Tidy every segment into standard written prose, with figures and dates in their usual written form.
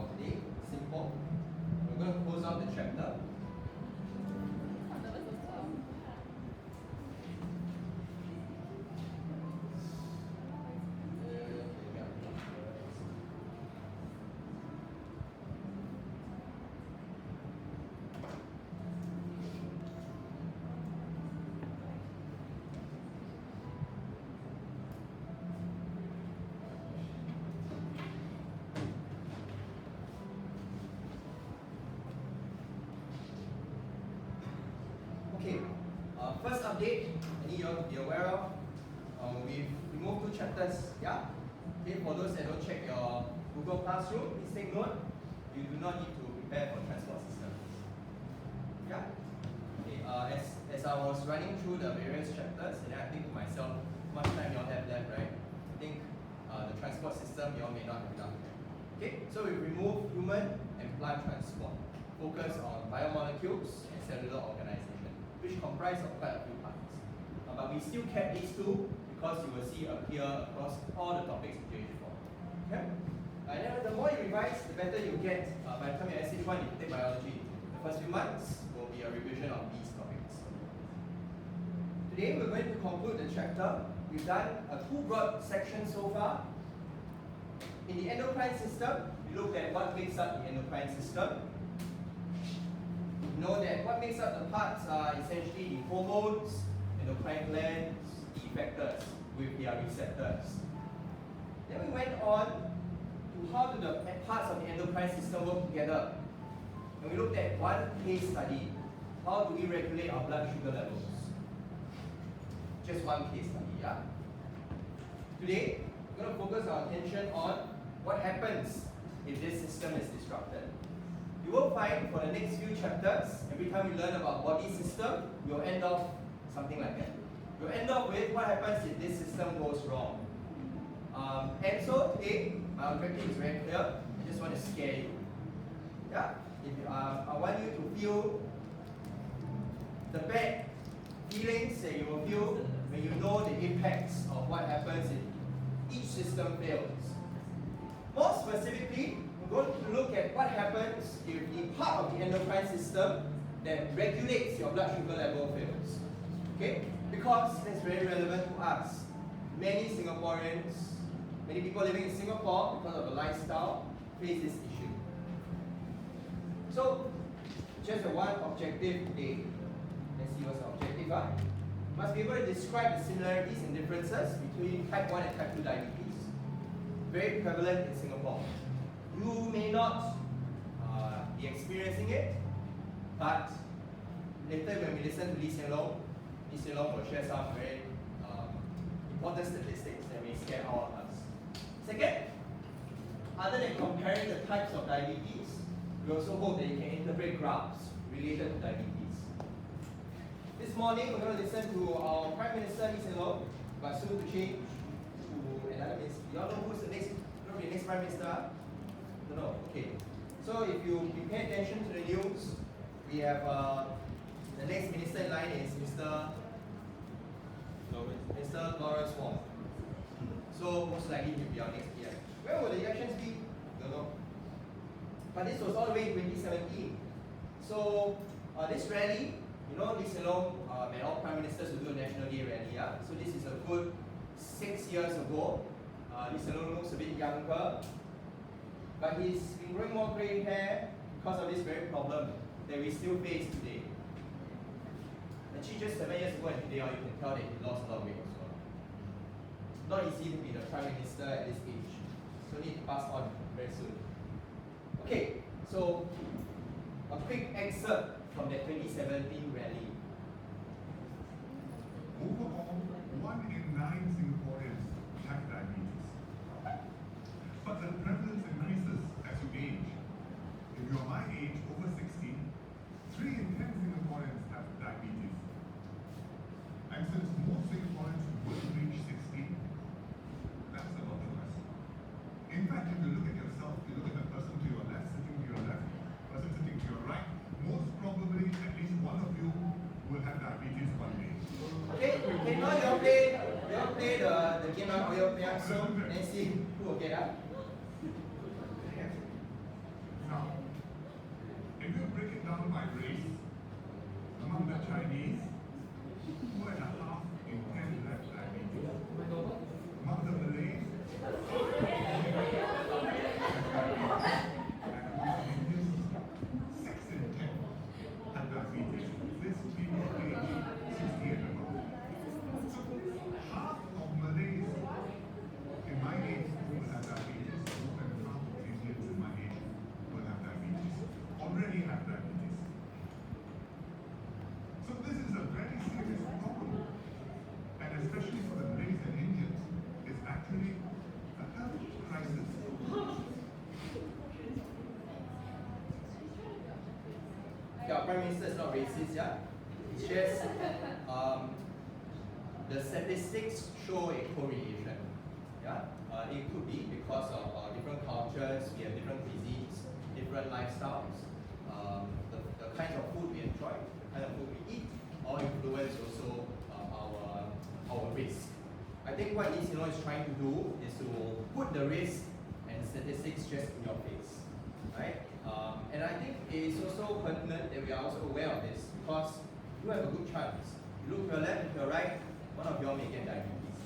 for today. Simple. We're going to close out the chapter. Okay, first update I need you all to be aware of. We've removed 2 chapters, yeah? Okay, for those that don't check your Google Classroom, please take note. You do not need to prepare for transport systems. Yeah? Okay, as I was running through the various chapters, and then I think to myself, how much time you all have left, right? I think the transport system you all may not have done. Okay, so we removed human and plant transport. Focus on biomolecules and cellular organization, which comprise of quite a few parts. But we still kept these 2 because you will see appear across all the topics in JH4. Okay? And then the more you revise, the better you get. By the time you're SH1, you take biology. The first few months will be a revision of these topics. Today we're going to conclude the chapter. We've done 2 broad sections so far. In the endocrine system, we looked at what makes up the endocrine system. Know that what makes up the parts are essentially the hormones, endocrine glands, the effectors with their receptors. Then we went on to how do the parts of the endocrine system work together. And we looked at one case study. How do we regulate our blood sugar levels? Just one case study, yeah? Today, we're going to focus our attention on what happens if this system is disrupted. You will find for the next few chapters, every time we learn about body system, we'll end off something like that. We'll end up with what happens if this system goes wrong. And so today, my objective is very clear. I just want to scare you. Yeah? I want you to feel the bad feelings that you will feel when you know the impacts of what happens if each system fails. More specifically, we're going to look at what happens if the part of the endocrine system that regulates your blood sugar level fails. Okay? Because that's very relevant to us. Many Singaporeans, many people living in Singapore because of the lifestyle, face this issue. So, just one objective today. Let's see what's the objective. Must be able to describe the similarities and differences between type 1 and type 2 diabetes. Very prevalent in Singapore. You may not be experiencing it, but later when we listen to Lee Hsien Loong will share some very important statistics that may scare all of us. Second, other than comparing the types of diabetes, we also hope that you can interpret graphs related to diabetes. This morning, we're going to listen to our Prime Minister Lee Hsien Loong, but soon to change to another minister. You all know who's the next Prime Minister? No, okay. So if you pay attention to the news, we have the next minister in line is Mr. Lawrence Wong. So most likely he'll be our next PM. When will the elections be? Don't know. But this was all the way in 2017. So this rally, you know, Lee Hsien Loong and all prime ministers will do a National Day rally. Yeah? So this is a good 6 years ago. Lee Hsien Loong looks a bit younger. But he's been growing more grey hair because of this very problem that we still face today. Actually, just 7 years ago and today, you can tell that he lost a lot of weight as well. It's not easy to be the Prime Minister at this age. So need to pass on very soon. Okay, so a quick excerpt from that 2017 rally. Overall, 1 in 9 Singaporeans have diabetes. But the prevalence increases as you age. If you are my age, over 60, 3 in 10 Singaporeans have diabetes. And since most Singaporeans will reach 60, that's a lot of us. In fact, if you look at yourself, you look at the person to your left, sitting to your left, person sitting to your right, most probably at least one of you will have diabetes one day. Okay, now you play the game of Oyo Piang, so let's see who will get up. down by race. Among the Chinese, 2.5 in 10 have diabetes. Among the Malays, 6 in 10 have diabetes. This people age 60 and above. Half of Malays in my age will have diabetes. More than half of Indians in my age will have diabetes. Already have diabetes. So this is a very serious problem. And especially for the Malays and Indians, it's actually a health crisis. Yeah, Prime Minister is not racist, yeah? It's just the statistics show a correlation. Yeah? It could be because of different cultures, we have different cuisines, different lifestyles, the kinds of food we enjoy, the kind of food we eat, all influence also our risk. I think what this is trying to do is to put the risk and statistics just in your face. Right? And I think it is also pertinent that we are also aware of this because you have a good chance. You look to your left and to your right, one of you all may get diabetes.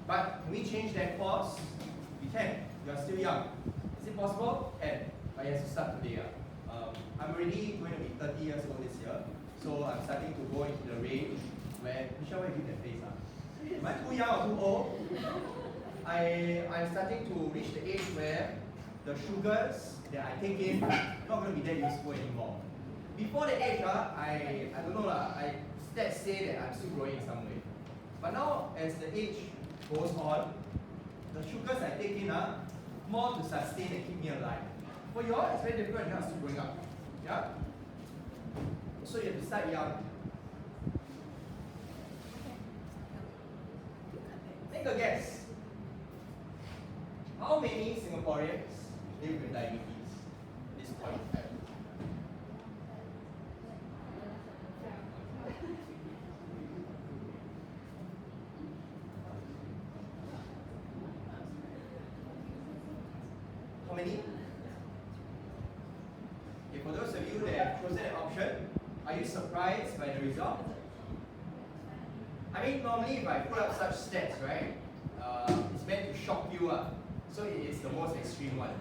But can we change that course? We can. You are still young. Is it possible? Can. But you have to start today. I'm already going to be 30 years old this year, so I'm starting to go into the range where, Michelle, why you give that face? Am I too young or too old? I'm starting to reach the age where the sugars that I take in not going to be that useful anymore. Before the age, I don't know, stats say that I'm still growing in some way. But now, as the age goes on, the sugars I take in are more to sustain and keep me alive. For you all, it's very different, you're still growing up. Yeah? So you have to start young. Make a guess. How many Singaporeans live with diabetes at this point in time? How many? Okay, for those of you that have chosen an option, are you surprised by the result? I mean, normally if I put up such stats, right, it's meant to shock you. So it is the most extreme one.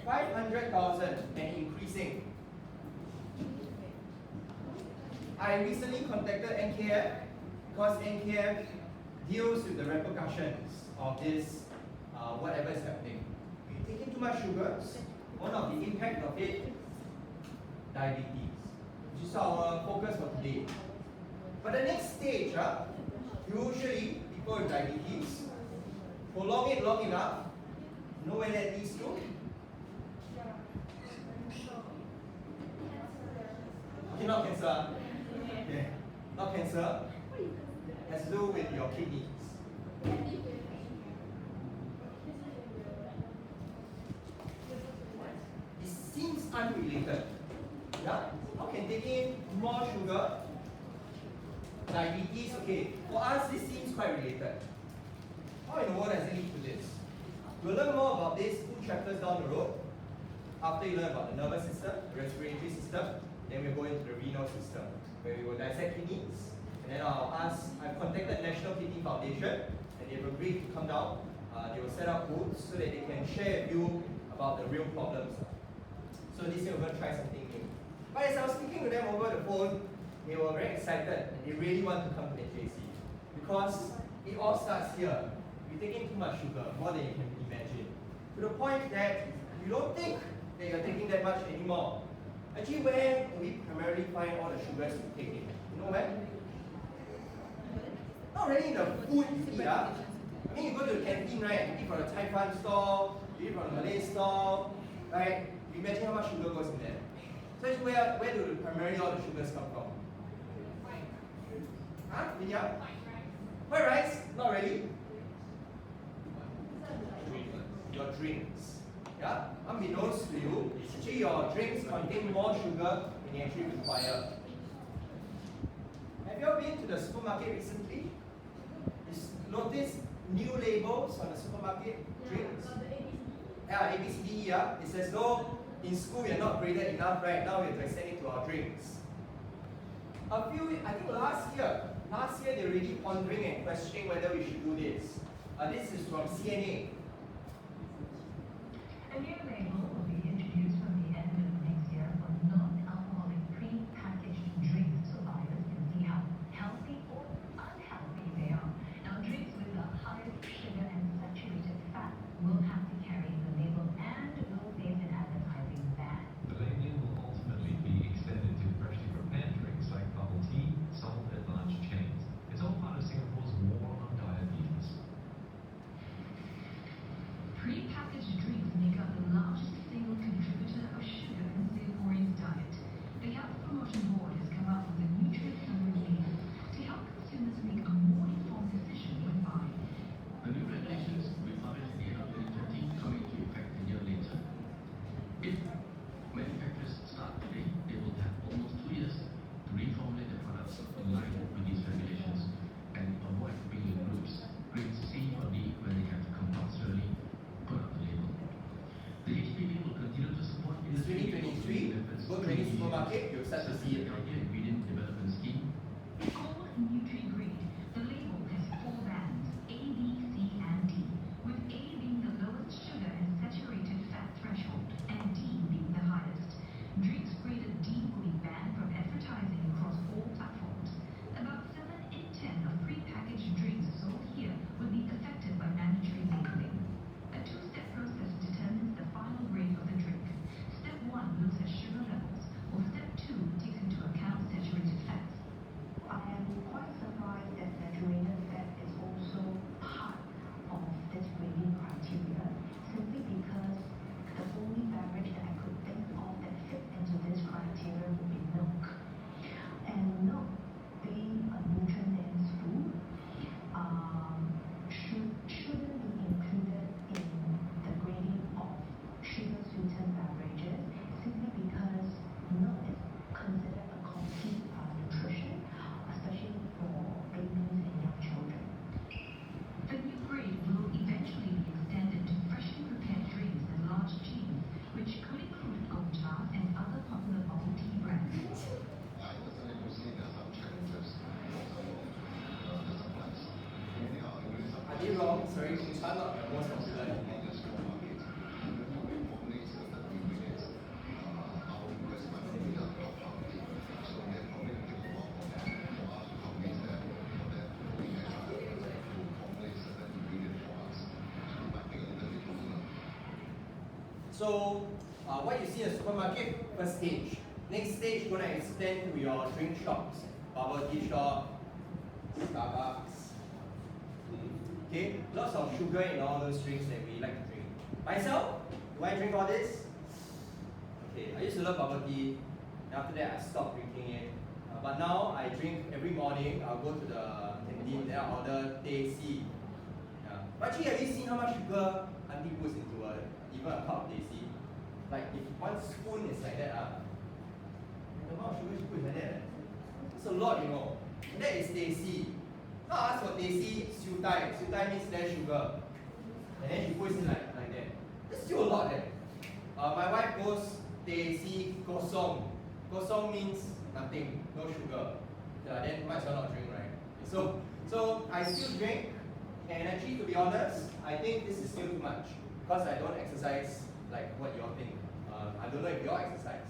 500,000 and increasing. I recently contacted NKF because NKF deals with the repercussions of this, whatever is happening. If you're taking too much sugars, one of the impact of it, diabetes, which is our focus for today. But the next stage, usually people with diabetes prolong it long enough. You know where that leads to? Okay, not cancer. Okay, not cancer. It has to do with your kidneys. It seems unrelated. Yeah? How can taking more sugar, diabetes, okay, for us this seems quite related. How in the world does it lead to this? We'll learn more about this 2 chapters down the road. After you learn about the nervous system, the respiratory system, then we'll go into the renal system, where we will dissect kidneys. And then I've contacted National Kidney Foundation, and they've agreed to come down. They will set up booths so that they can share with you about the real problems. So this year we're going to try something new. But as I was speaking to them over the phone, they were very excited and they really want to come to the JC. Because it all starts here. You're taking too much sugar, more than you can imagine. To the point that you don't think that you're taking that much anymore. Actually, where do we primarily find all the sugars we take in? You know where? Not really in the food you eat. I mean, you go to the canteen, right? You eat from the Thai fan stall, you eat from the Malay stall, right? You imagine how much sugar goes in there. So actually, where do primarily all the sugars come from? Huh? Yeah? White rice? Not really. Your drinks. Yeah? Unbeknownst to you, actually your drinks contain more sugar than you actually require. Have you all been to the supermarket recently? You notice new labels on the supermarket drinks? Yeah, ABCDE, yeah. It's as though In school, we are not graded enough, right? Now we have to extend it to our drinks. I think last year they're really pondering and questioning whether we should do this. This is from CNA. A new label will be introduced from the end of next year for non-alcoholic pre-packaged drinks so buyers can see how healthy or unhealthy they are. Now, drinks with the highest sugar and saturated fat will have to carry the label and will face an advertising ban. The labeling will ultimately be extended to freshly prepared drinks like bubble tea, sold at large chains. It's all part of Singapore's war on diabetes. Pre-packaged drinks make up the largest single contributor of sugar in Singaporeans' diet. The Health Promotion Board has come up with a nutrient summary label to help consumers make a more informed decision when buying. The new regulations will be published at the end of 2030, coming into effect a year later. If manufacturers start today, they will have almost 2 years to reformulate their products in line with these regulations and avoid being in groups, grades C or D, where they have to compulsorily put up the label. The HPB will continue to support It's industry 2023. efforts Go to any supermarket, you'll start to see it. Ingredient Development Scheme. Called Nutri-Grade, the label has 4 bands, A, B, C, and D, with A being the lowest sugar and saturated fat threshold, and D being the highest. Drinks graded D will be banned from advertising across all platforms. About 7 in 10 of pre-packaged drinks sold here will be affected by mandatory labeling. A 2-step process determines the final grade of the drink. Step 1 looks at sugar levels, while Step 2 takes into account saturated fats. I am quite surprised that saturated fat is also part of this grading criteria, simply because the only beverage that I could think of that fit into this criteria would be milk. And milk, being a nutrient-dense food, shouldn't be included in the grading of sugar-sweetened beverages, simply because milk is considered a complete nutrition, especially for babies and young children. The new grade will eventually be extended to freshly prepared drinks and large chains, which could include Gongcha and other popular bubble tea brands. I personally do see there are some challenges for the supplies. Many are already Are supplies. they wrong? Sorry, it's not the most popular. In the small markets, the way formulate certain ingredients, our investment will be done properly. So they are probably take a while for them, for us to convince them, for them to put in extra effort to formulate certain ingredients for us. So it might take a little bit longer. So, what you see in the supermarket, first stage. Next stage, going to extend to your drink shops, bubble tea shop, Starbucks. Okay, lots of sugar in all those drinks that we like to drink. Myself, do I drink all this? Okay, I used to love bubble tea. After that, I stopped drinking it. But now I drink every morning. I'll go to the canteen, then I'll order teh C. Yeah. But actually, have you seen how much sugar auntie puts into even a cup of teh C? Like if 1 spoon is like that, the amount of sugar she puts like that. It's a lot, you know. And that is teh C. Now I ask for teh C, siu dai. Siu dai means less sugar. And then she puts it like that. It's still a lot my wife goes teh C kosong. Kosong means nothing, no sugar. Then might as well not drink, right? So I still drink, and actually to be honest, I think this is still too much because I don't exercise like what you all think. I don't know if you all exercise.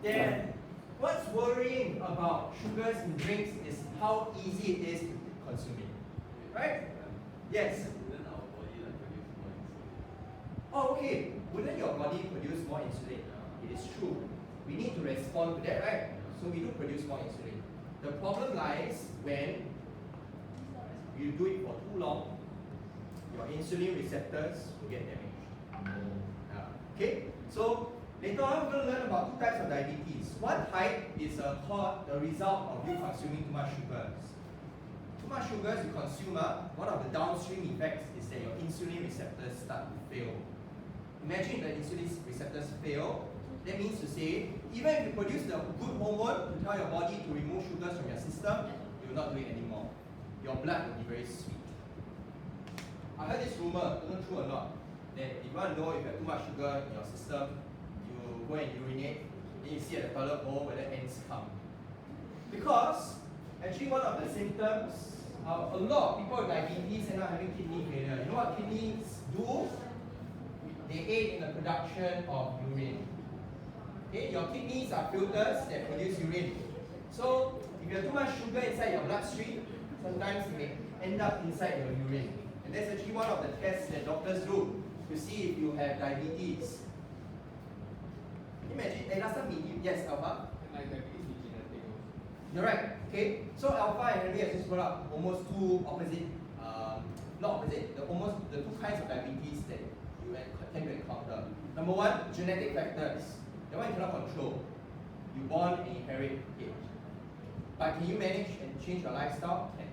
Then what's worrying about sugars in drinks is how easy it is to consume it, right? Yes. Wouldn't our body like produce more insulin? Oh, okay. Wouldn't your body produce more insulin? It is true. We need to respond to that, right? So we do produce more insulin. The problem lies when you do it for too long, your insulin receptors will get damaged. Okay? So later on we're going to learn about 2 types of diabetes. One type is called the result of you consuming too much sugars. Too much sugars you consume, one of the downstream effects is that your insulin receptors start to fail. Imagine the insulin receptors fail. That means to say, even if you produce the good hormone to tell your body to remove sugars from your system, you will not do it anymore. Your blood will be very sweet. I heard this rumor, don't know true or not, that if you want to know if you have too much sugar in your system, you go and urinate, then you see at the toilet bowl whether ants come. Because actually one of the symptoms, a lot of people with diabetes end up having kidney failure. You know what kidneys do? They aid in the production of urine. Okay, your kidneys are filters that produce urine. So if you have too much sugar inside your bloodstream, sometimes it may end up inside your urine. And that's actually one of the tests that doctors do to see if you have diabetes. Imagine, last time yes, Alpha? You're right, okay? So Alpha and Henry has just brought up almost two opposite, not opposite, the two kinds of diabetes that you tend to encounter. Number one, genetic factors. That one you cannot control. You born and inherit it. But can you manage and change your lifestyle? Can.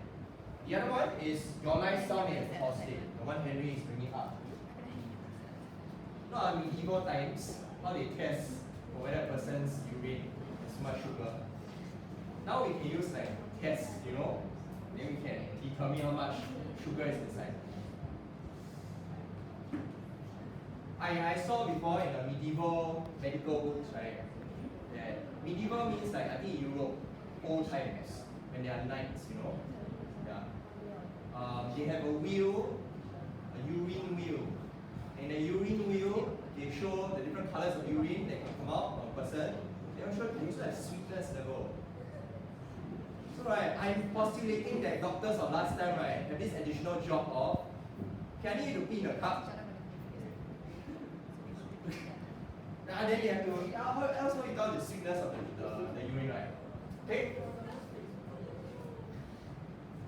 The other one is your lifestyle may have caused it. The one Henry is bringing up. Not medieval times, how they test for whether a person's urine has too much sugar. Now we can use like tests, you know, then we can determine how much sugar is inside. I saw before in the medieval medical books, right, that medieval means like, I think Europe, old times, when they are knights, you know. Yeah. They have a wheel, a urine wheel. In the urine wheel, they show the different colors of urine that can come out from a person. They also use like sweetness level. So right, I'm postulating that doctors of last time, right, have this additional job of, can I need you to pee in a cup? And then you have to, how else will you tell the sweetness of the urine, right? Okay?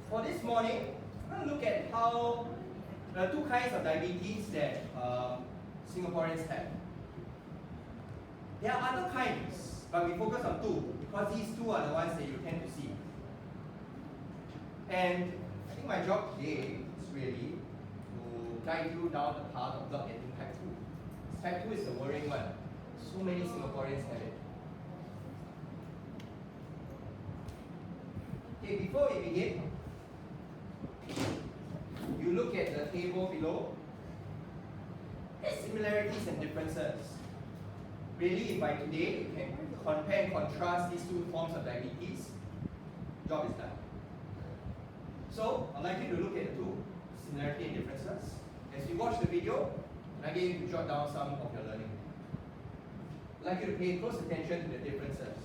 For this morning, I'm going to look at how the two kinds of diabetes that Singaporeans have. There are other kinds, but we focus on two, because these two are the ones that you tend to see. And I think my job today is really to guide you down the path of not getting type 2. Type 2 is the worrying one. So many Singaporeans have it. Okay, before we begin, you look at the table below. Similarities and differences. Really, if by today you can compare and contrast these two forms of diabetes, job is done. So, I'd like you to look at the two, similarity and differences. As you watch the video, I'd like you to jot down some of your learning. I'd like you to pay close attention to the differences.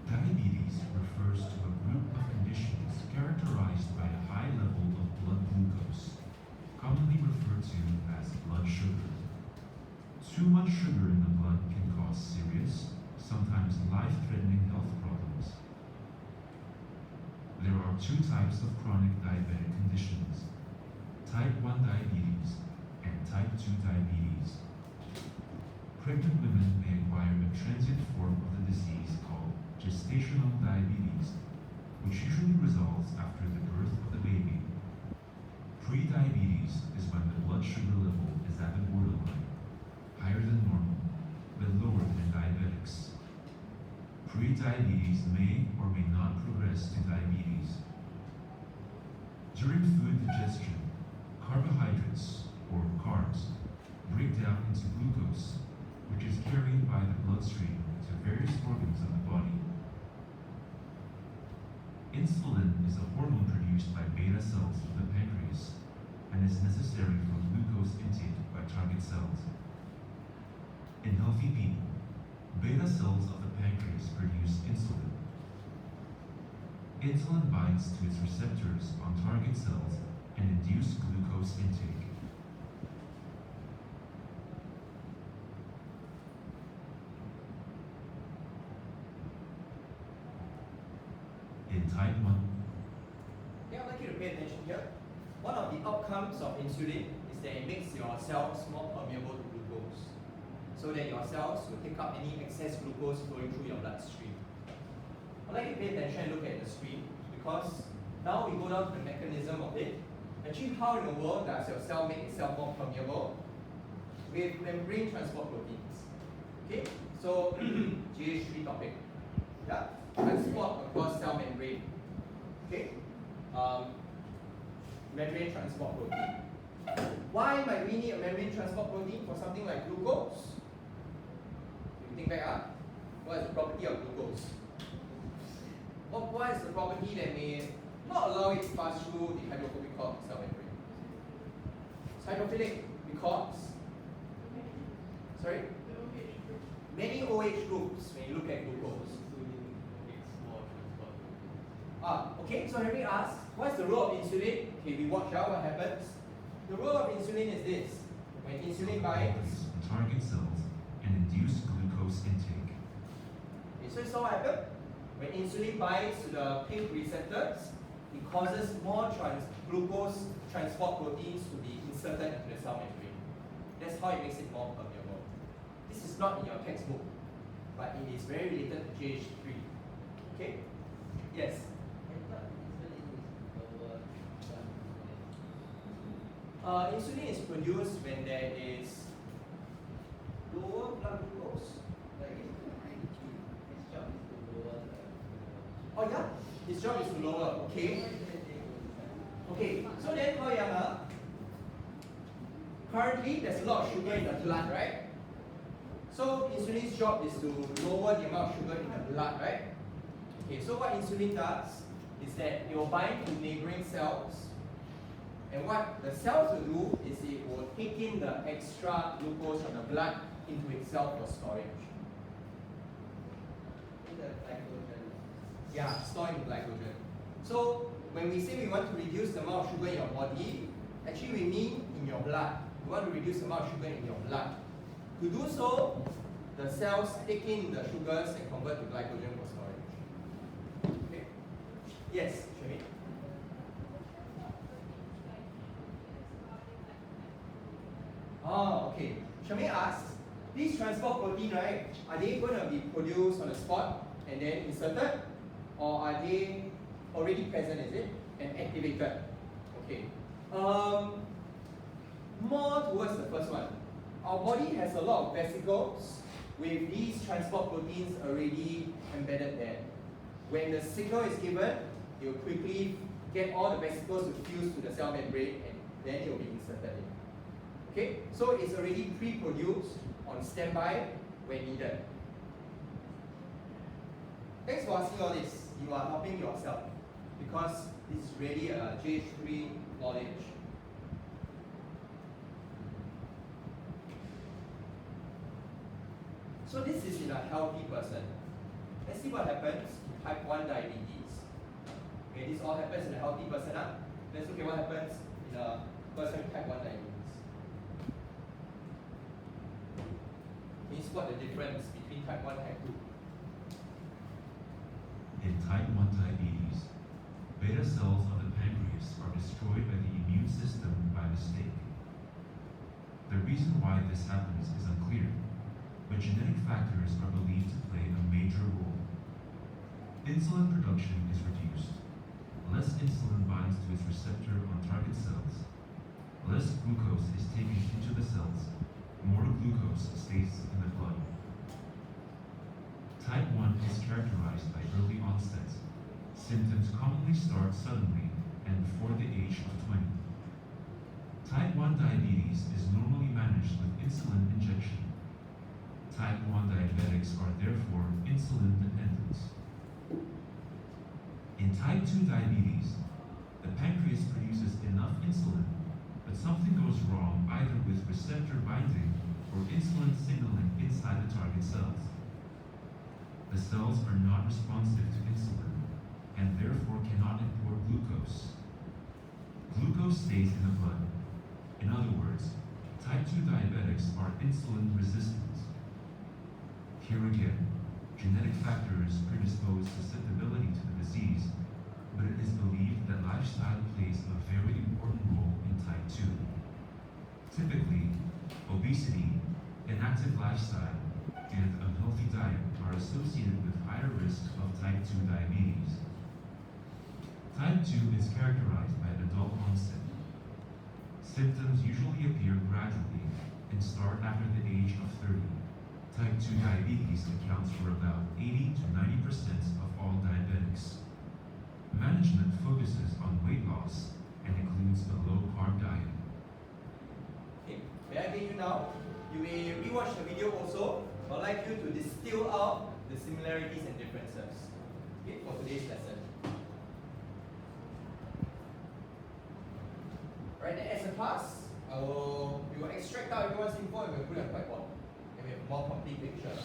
Diabetes refers to a group of conditions characterized by a high level of blood glucose, commonly referred to as blood sugar. Too much sugar in the blood can cause serious, sometimes life-threatening health problems. There are two types of chronic diabetic conditions: type 1 diabetes and type 2 diabetes. Pregnant women may acquire a transient form of the disease called gestational diabetes, which usually resolves after the birth of the baby. Pre-diabetes is when the blood sugar level is at the borderline, higher than normal, but lower than diabetics. Pre-diabetes may or may not progress to diabetes. During food digestion, carbohydrates, or carbs, break down into glucose, which is carried by the bloodstream to various organs of the body. Insulin is a hormone produced by beta cells of the pancreas and is necessary for glucose intake by target cells. In healthy people, beta cells of the pancreas produce insulin. Insulin binds to its receptors on target cells and induces glucose intake. In type 1, Okay, I'd like you to pay attention here. One of the outcomes of insulin is that it makes your cells more permeable to glucose, so that your cells will take up any excess glucose flowing through your bloodstream. I'd like you to pay attention and look at the screen, because now we go down to the mechanism of it. Actually, how in the world does your cell make itself more permeable? With membrane transport proteins. Okay, so JH3 topic. Yeah, transport across cell membrane. Okay, membrane transport protein. Why might we need a membrane transport protein for something like glucose? If you think back up, what is the property of glucose? What is the property that may not allow it to pass through the hydrophobic core cell membrane? It's hydrophilic because, sorry? Many OH groups when you look at glucose. Okay, so Henry asks, what's the role of insulin? Okay, we watch out what happens. The role of insulin is this. When insulin binds, target cells and induce glucose intake. okay, so it's what happens. When insulin binds to the pink receptors, it causes more glucose transport proteins to be inserted into the cell membrane. That's how it makes it more permeable. This is not in your textbook, but it is very related to JH3. Okay? Yes? Insulin is produced when there is lower blood glucose. Oh yeah, his job is to lower. Okay. Okay. So then, how young? Currently, there's a lot of sugar in the blood, right? So insulin's job is to lower the amount of sugar in the blood, right? Okay. So what insulin does is that it will bind to neighboring cells. And what the cells will do is it will take in the extra glucose from the blood into itself for storage. Yeah, store in glycogen. So when we say we want to reduce the amount of sugar in your body, actually we mean in your blood. We want to reduce the amount of sugar in your blood. To do so, the cells take in the sugars and convert to glycogen for storage. Okay? Yes, Shami? Oh, okay. Shami asks, these transport protein, right, are they going to be produced on the spot and then inserted? Or are they already present, is it? And activated? Okay. More towards the first one. Our body has a lot of vesicles with these transport proteins already embedded there. When the signal is given, it will quickly get all the vesicles to fuse to the cell membrane and then it will be inserted in. Okay? So it's already pre-produced on standby when needed. Thanks for asking all this. You are helping yourself because this is really a JH3 knowledge. So this is in a healthy person. Let's see what happens in type 1 diabetes. Okay, this all happens in a healthy person. Let's look at what happens in a person with type 1 diabetes. Can you spot the difference between type 1 and type 2? In type 1 diabetes, beta cells of the pancreas are destroyed by the immune system by mistake. The reason why this happens is unclear, but genetic factors are believed to play a major role. Insulin production is reduced. Less insulin binds to its receptor on target cells. Less glucose is taken into the cells. More glucose stays in the blood. Type 1 is characterized by early onset. Symptoms commonly start suddenly and before the age of 20. Type 1 diabetes is normally managed with insulin injection. Type 1 diabetics are therefore insulin dependent. In type 2 diabetes, the pancreas produces enough insulin, but something goes wrong either with receptor binding or insulin signaling inside the target cells. The cells are not responsive to insulin and therefore cannot import glucose. Glucose stays in the blood. In other words, type 2 diabetics are insulin resistant. Here again, genetic factors predispose susceptibility to the disease, but it is believed that lifestyle plays a very important role in type 2. Typically, obesity, inactive lifestyle, and unhealthy diet are associated with higher risk of type 2 diabetes. Type 2 is characterized by adult onset. Symptoms usually appear gradually and start after the age of 30. Type 2 diabetes accounts for about 80 to 90% of all diabetics. Management focuses on weight loss and includes a low-carb diet. May I get you now? You may rewatch the video also. I'd like you to distill out the similarities and differences, okay, for today's lesson. Alright, then as a class, we will extract out everyone's info and we'll put it on whiteboard. And we have a more complete picture.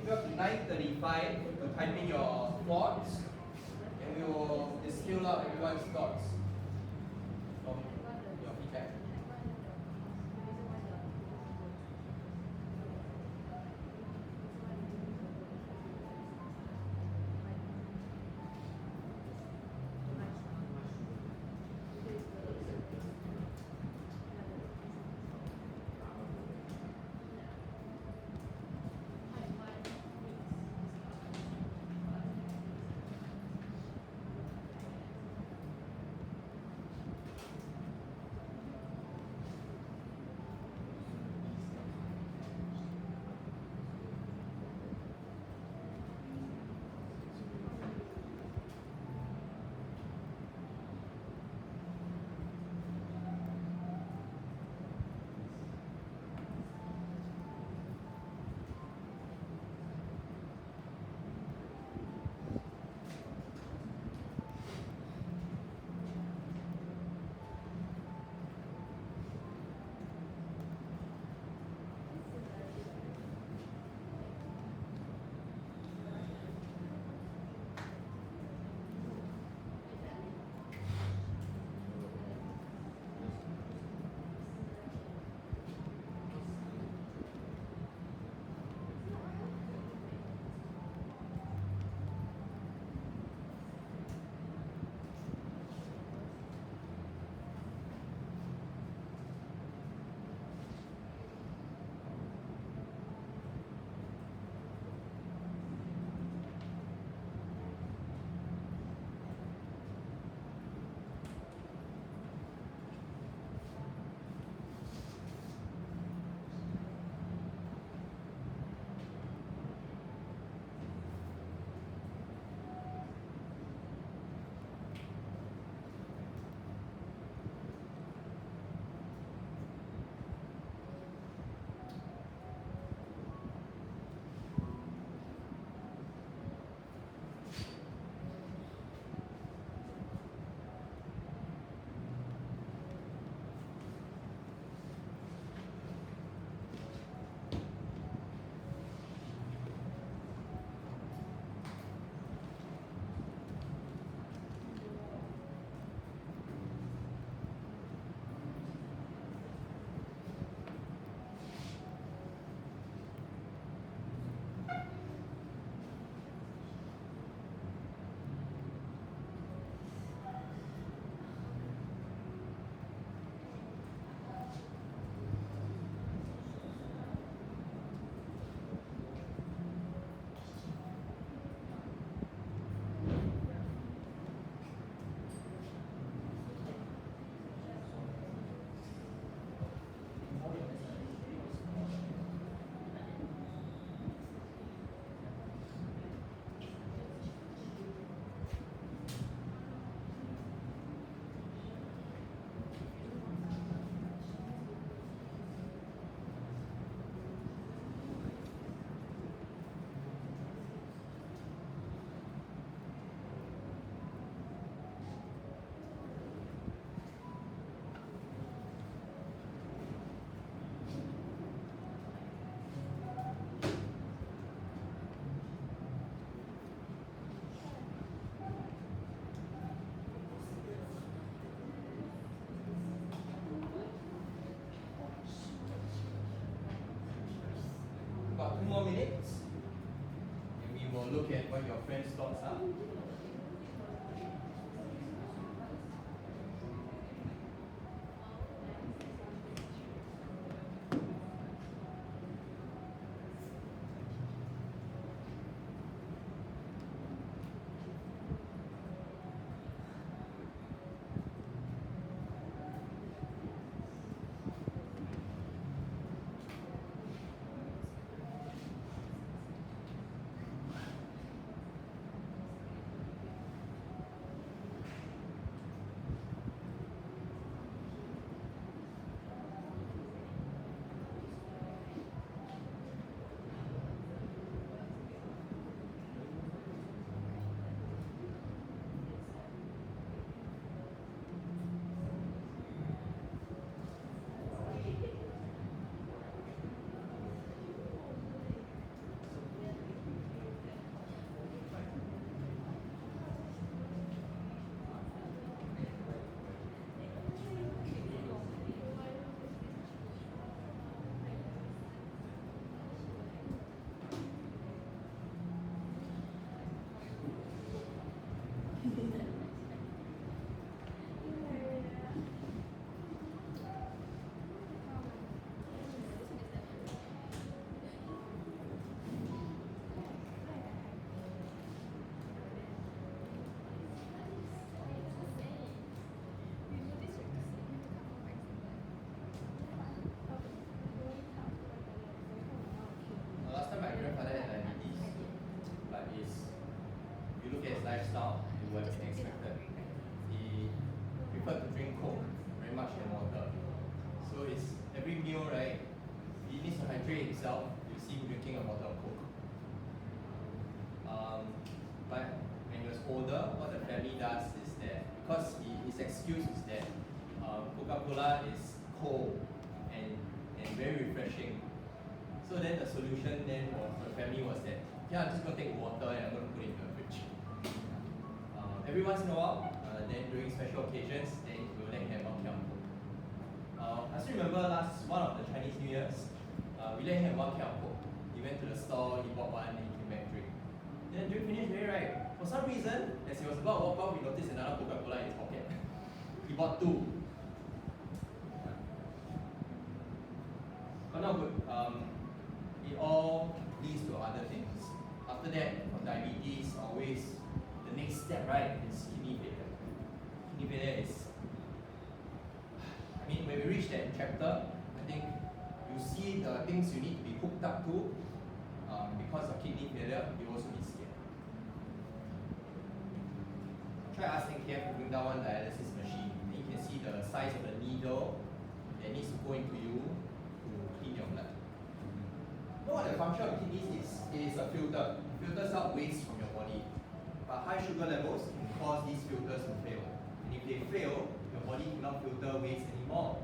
Give up to 9:35 to type in your thoughts, and we will distill out everyone's thoughts from your feedback. more minutes and we will look at what your friends' thoughts are. Last time my grandfather had diabetes, but if you look at his lifestyle, it would have been expected. He preferred to drink Coke very much than water. So it's every meal, right? He needs to hydrate himself. You see him drinking a bottle of Coke. But when he was older, what the family does is that because his excuse is that Coca-Cola is cold and very refreshing. So then the solution then for the family was that, yeah, I'm just going to take water and I'm going to put it in the fridge. Every once in a while, then during special occasions, then we'll let him have one can of Coke. I still remember one of the Chinese New Year's, we let him have one can of Coke. He went to the store, he bought one, and he came back drink. Then drink finish very right. For some reason, as he was about to walk off, he noticed another Coca-Cola in his pocket. He bought two. But not good. It all leads to other things. After that, for diabetes, always the next step, right, is kidney failure. Kidney failure is, I mean, when we reach that chapter, I think you see the things you need to be hooked up to because of kidney failure, you also be scared. Try asking KF to bring down one dialysis machine. Then you can see the size of the needle that needs to go into you to clean your blood. You know what the function of kidneys is? It is a filter. It filters out waste from your body. But high sugar levels can cause these filters to fail. And if they fail, your body cannot filter waste anymore.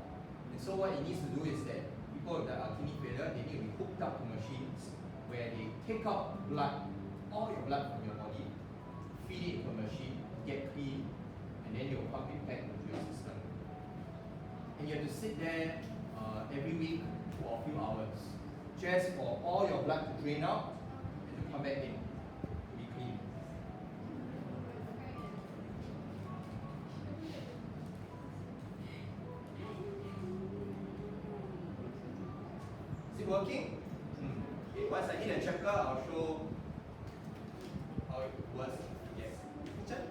And so what it needs to do is that people that are kidney failure, they need to be hooked up to machines where they take out blood, all your blood from your body, feed it into a machine, get clean, and then you'll pump it back into your system. And you have to sit there every week for a few hours, just for all your blood to drain out and to come back in, to be clean. Is it working? Okay, once I hit a checker, I'll show how it works. Yes. Teacher?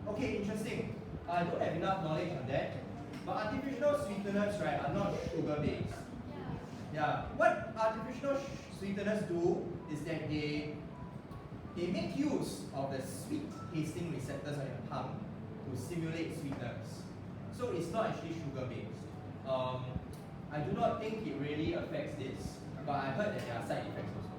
Okay, interesting. I don't have enough knowledge on that. But artificial sweeteners, right, are not sugar-based. Yeah. What artificial sweeteners do is that they make use of the sweet tasting receptors on your tongue to simulate sweetness. So it's not actually sugar-based. I do not think it really affects this, but I heard that there are side effects also.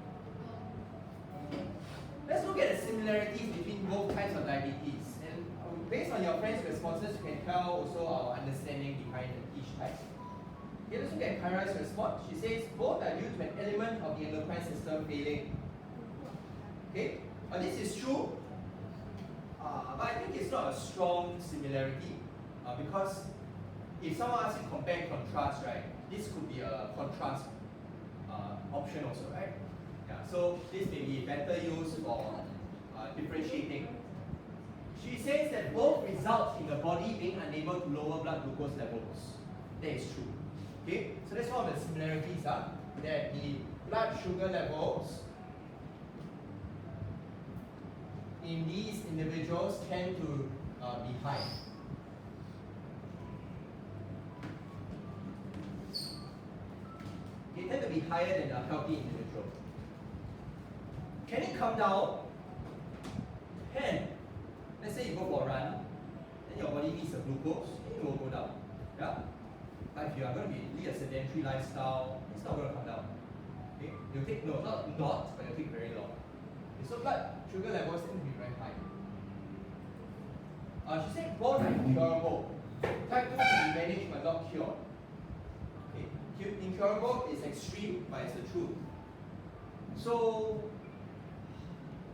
Let's look at the similarities between both kinds of diabetes. And based on your friends' responses, you can tell also our understanding behind each type. Okay, let's look at Kyra's response. She says both are due to an element of the endocrine system failing. Okay, this is true, but I think it's not a strong similarity because if someone asks you compare and contrast, right, this could be a contrast option also, right? Yeah, so this may be better used for differentiating. She says that both result in the body being unable to lower blood glucose levels. That is true. Okay, so that's one of the similarities, that the blood sugar levels in these individuals tend to be high. They tend to be higher than a healthy individual. Can it come down? Can. Let's say you go for a run, then your body needs the glucose, it will go down. Yeah? But if you are going to lead a sedentary lifestyle, it's not going to come down. Okay? You'll take, no, not, but you'll take very long. Okay, so blood sugar levels tend to be very high. She said both are incurable. Type 2 can be managed but not cured. Okay? Incurable is extreme, but it's the truth. So,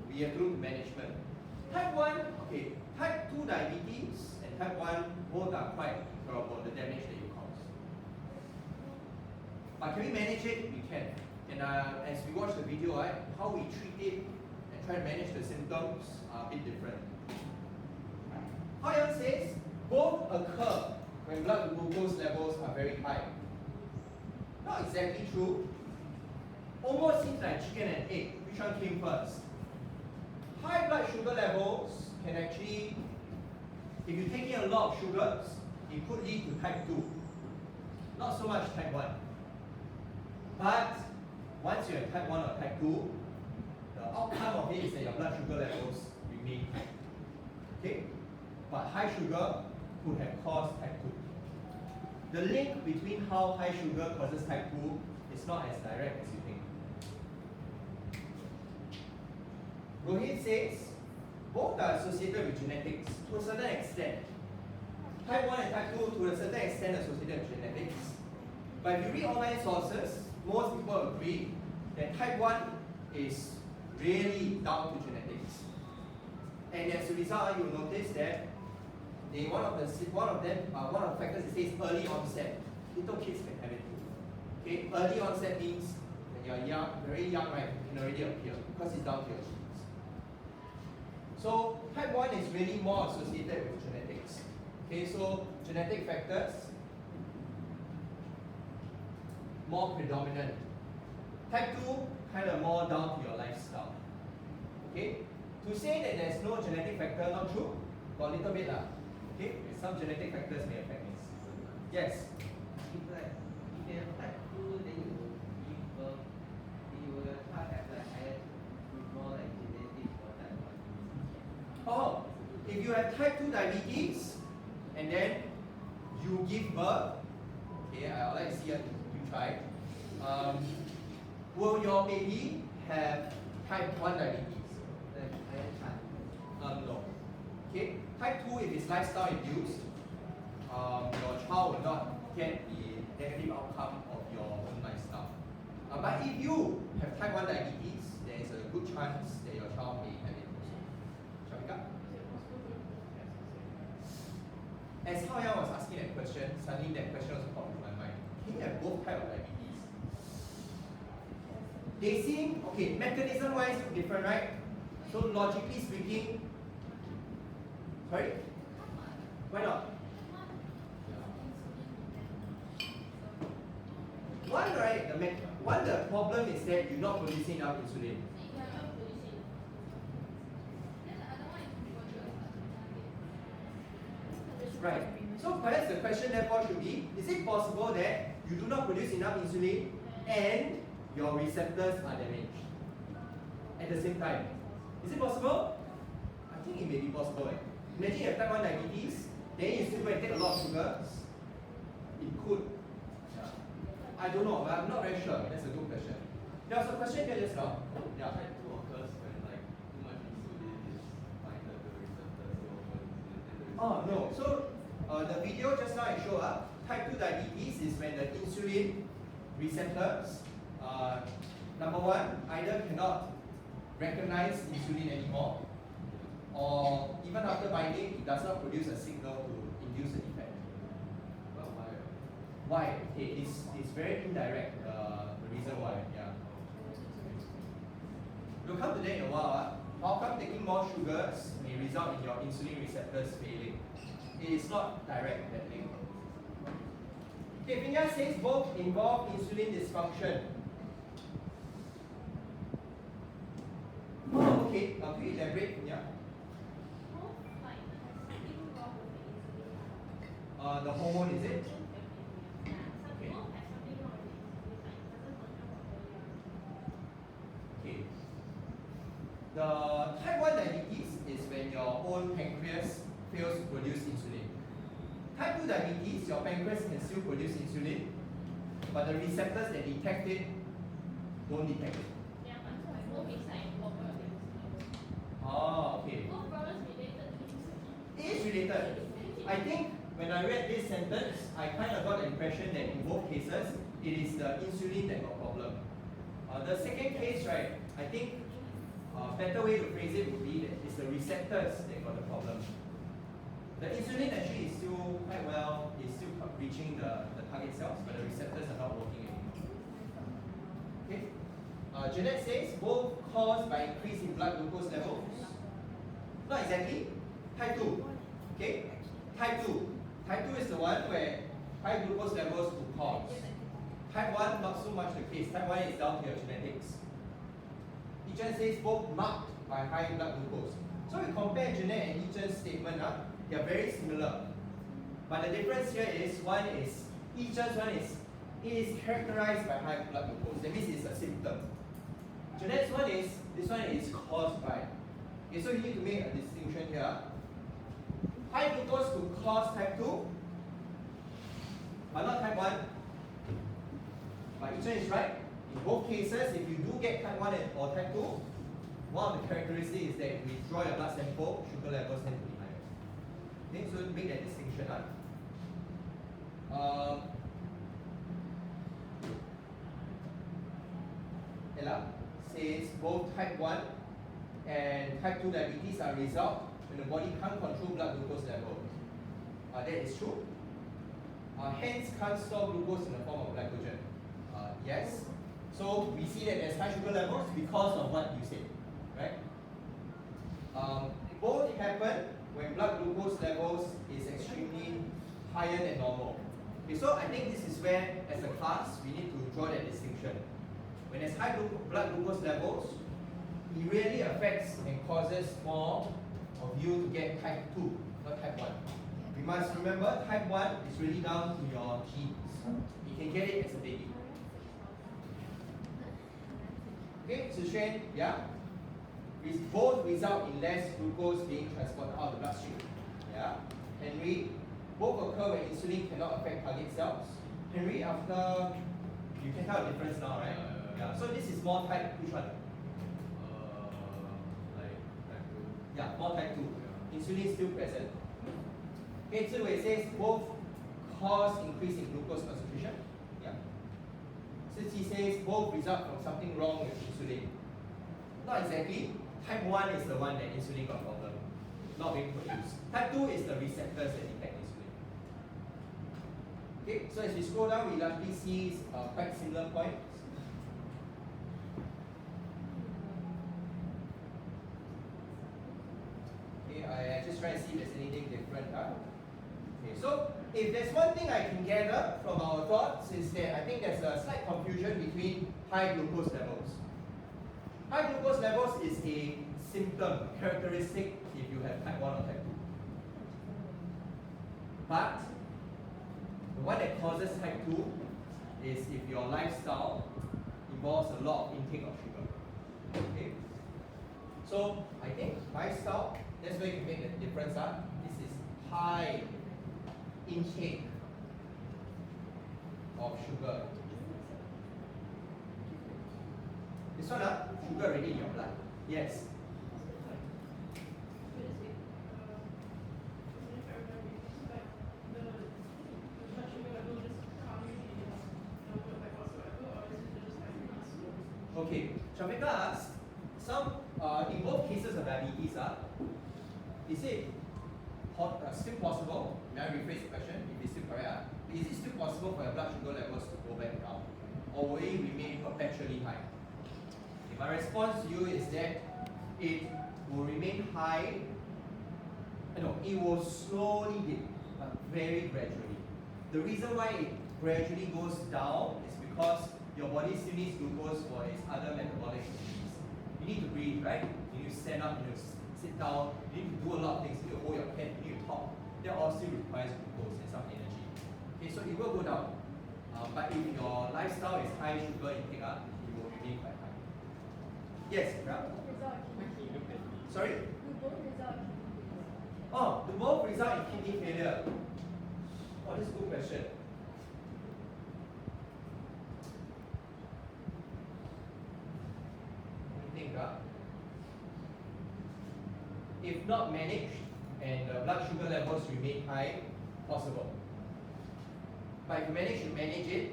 we have to do management. Type 1, okay, type 2 diabetes and type 1 both are quite incurable, the damage that you cause. But can we manage it? We can. And as we watch the video, right, how we treat it and try to manage the symptoms are a bit different. However, says both occur when blood glucose levels are very high. Not exactly true. Almost seems like chicken and egg. Which one came first? High blood sugar levels can actually, if you take in a lot of sugars, it could lead to type 2. Not so much type 1. But once you have type 1 or type 2, the outcome of it is that your blood sugar levels remain high. Okay? But high sugar could have caused type 2. The link between how high sugar causes type 2 is not as direct as you think. Rohit says both are associated with genetics to a certain extent. Type 1 and type 2 to a certain extent associated with genetics. But if you read online sources, most people agree that type 1 is really down to genetics. And as a result, you'll notice that one of the factors it says early onset. Little kids can have it too. Okay, early onset means when you're young, very young, right, it can already appear because it's down to your genes. So type 1 is really more associated with genetics. Okay, so genetic factors more predominant. Type 2 kind of more down to your lifestyle. Okay, to say that there's no genetic factor, not true. Got a little bit lah. Okay, some genetic factors may affect this. Yes. If you have type 2, then you will give birth, you will have like higher, more like genetic for type 1. Oh, if you have type 2 diabetes and then you give birth, okay, I'd like to see you try. Will your baby have type 1 diabetes? Like higher chance. No. Okay, type 2, if it's lifestyle induced, your child will not get the negative outcome of your own lifestyle. But if you have type 1 diabetes, there is a good chance that your child may have it also. Shavika? As Hao Yang was asking that question, suddenly that question also popped in my mind. Can you have both types of diabetes? They seem, okay, mechanism-wise different, right? So logically speaking, sorry? Why not? One, right, the problem is that you're not producing enough insulin. Right. So perhaps the question therefore should be, is it possible that you do not produce enough insulin and your receptors are damaged at the same time? Is it possible? I think it may be possible. Imagine you have type 1 diabetes, then you still go and take a lot of sugars. It could. I don't know, but I'm not very sure. That's a good question. There was a question here just now. Yeah. Type 2 occurs when like too much insulin is binded to receptors or Oh no. So the video just now I showed up. Type 2 diabetes is when the insulin receptors, number one, either cannot recognize insulin anymore, or even after binding, it does not produce a signal to induce an effect. Well, Why? Okay, it's very indirect, the reason why, yeah. We'll come to that in a while. How come taking more sugars may result in your insulin receptors failing? It is not direct, that link. Okay, Vinya says both involve insulin dysfunction. Oh, okay. Can you elaborate, Vinya? The hormone, is it? Okay. Okay. The type 1 diabetes is when your own pancreas fails to produce insulin. Type 2 diabetes, your pancreas can still produce insulin, but the receptors that detect it don't detect it. Oh, okay. It is related. I think when I read this sentence, I kind of got the impression that in both cases, it is the insulin that got problem. The second case, right, I think a better way to phrase it would be that it's the receptors that got the problem. The insulin actually is still quite well, is still reaching the target cells, but the receptors are not working anymore. Okay. Jeanette says both caused by increase in blood glucose levels. Not exactly. Type 2. Okay? Type 2. Type 2 is the one where high glucose levels could cause. Type 1, not so much the case. Type 1 is down to your genetics. Yichen says both marked by high blood glucose. So we compare Jeanette and Yichen's statement, they are very similar. But the difference here is, one is, Yichen's one is, it is characterized by high blood glucose. That means it's a symptom. Jeanette's one is, this one is caused by. Okay, so you need to make a distinction here. High glucose could cause type 2, but not type 1. But Yichen is right. In both cases, if you do get type 1 or type 2, one of the characteristics is that if we draw your blood sample, sugar levels tend to be higher. Okay, so make that distinction. Ella says both type 1 and type 2 diabetes are a result when the body can't control blood glucose levels. That is true. Hence can't store glucose in the form of glycogen. Yes. So we see that there's high sugar levels because of what you said, right? Both happen when blood glucose levels is extremely higher than normal. Okay, so I think this is where, as a class, we need to draw that distinction. When there's high blood glucose levels, it really affects and causes more of you to get type 2, not type 1. We must remember type 1 is really down to your genes. You can get it as a baby. Okay, Zixuan, yeah? Both result in less glucose being transported out of the bloodstream. Yeah? Henry, both occur when insulin cannot affect target cells. Henry, after, you can tell the difference now, right? Yeah, so this is more type, which one? Like type 2. Yeah, more type 2. Insulin is still present. Okay, Ziwei says both cause increase in glucose concentration. Yeah. Siqi says both result from something wrong with insulin. Not exactly. Type 1 is the one that insulin got problem, not being produced. Type 2 is the receptors that detect insulin. Okay, so as we scroll down, we largely see quite similar points. Okay, I just try to see if there's anything different. Okay, so if there's one thing I can gather from our thoughts is that I think there's a slight confusion between high glucose levels. High glucose levels is a symptom, characteristic if you have type 1 or type 2. But the one that causes type 2 is if your lifestyle involves a lot of intake of sugar. Okay? So I think lifestyle, that's where you can make the difference. This is high intake of sugar. This one, sugar already in your blood. Yes. Okay, Shamika asked, in both cases of diabetes, is it still possible? May I rephrase the question? If it's still correct, is it still possible for your blood sugar levels to go back down? Or will it remain perpetually high? Okay, my response to you is that it will remain high. No, it will slowly dip, but very gradually. The reason why it gradually goes down is because your body still needs glucose for its other metabolic needs. You need to breathe, right? You need to stand up, you need to sit down, you need to do a lot of things, you need to hold your pen, you need to talk. That all still requires glucose and some energy. Okay, so it will go down. But if your lifestyle is high sugar intake, it will remain quite high. Yes, Ram? Sorry? Oh, do both result in kidney failure? Oh, this is a good question. What do you think, If not managed and the blood sugar levels remain high, possible. But if you manage it,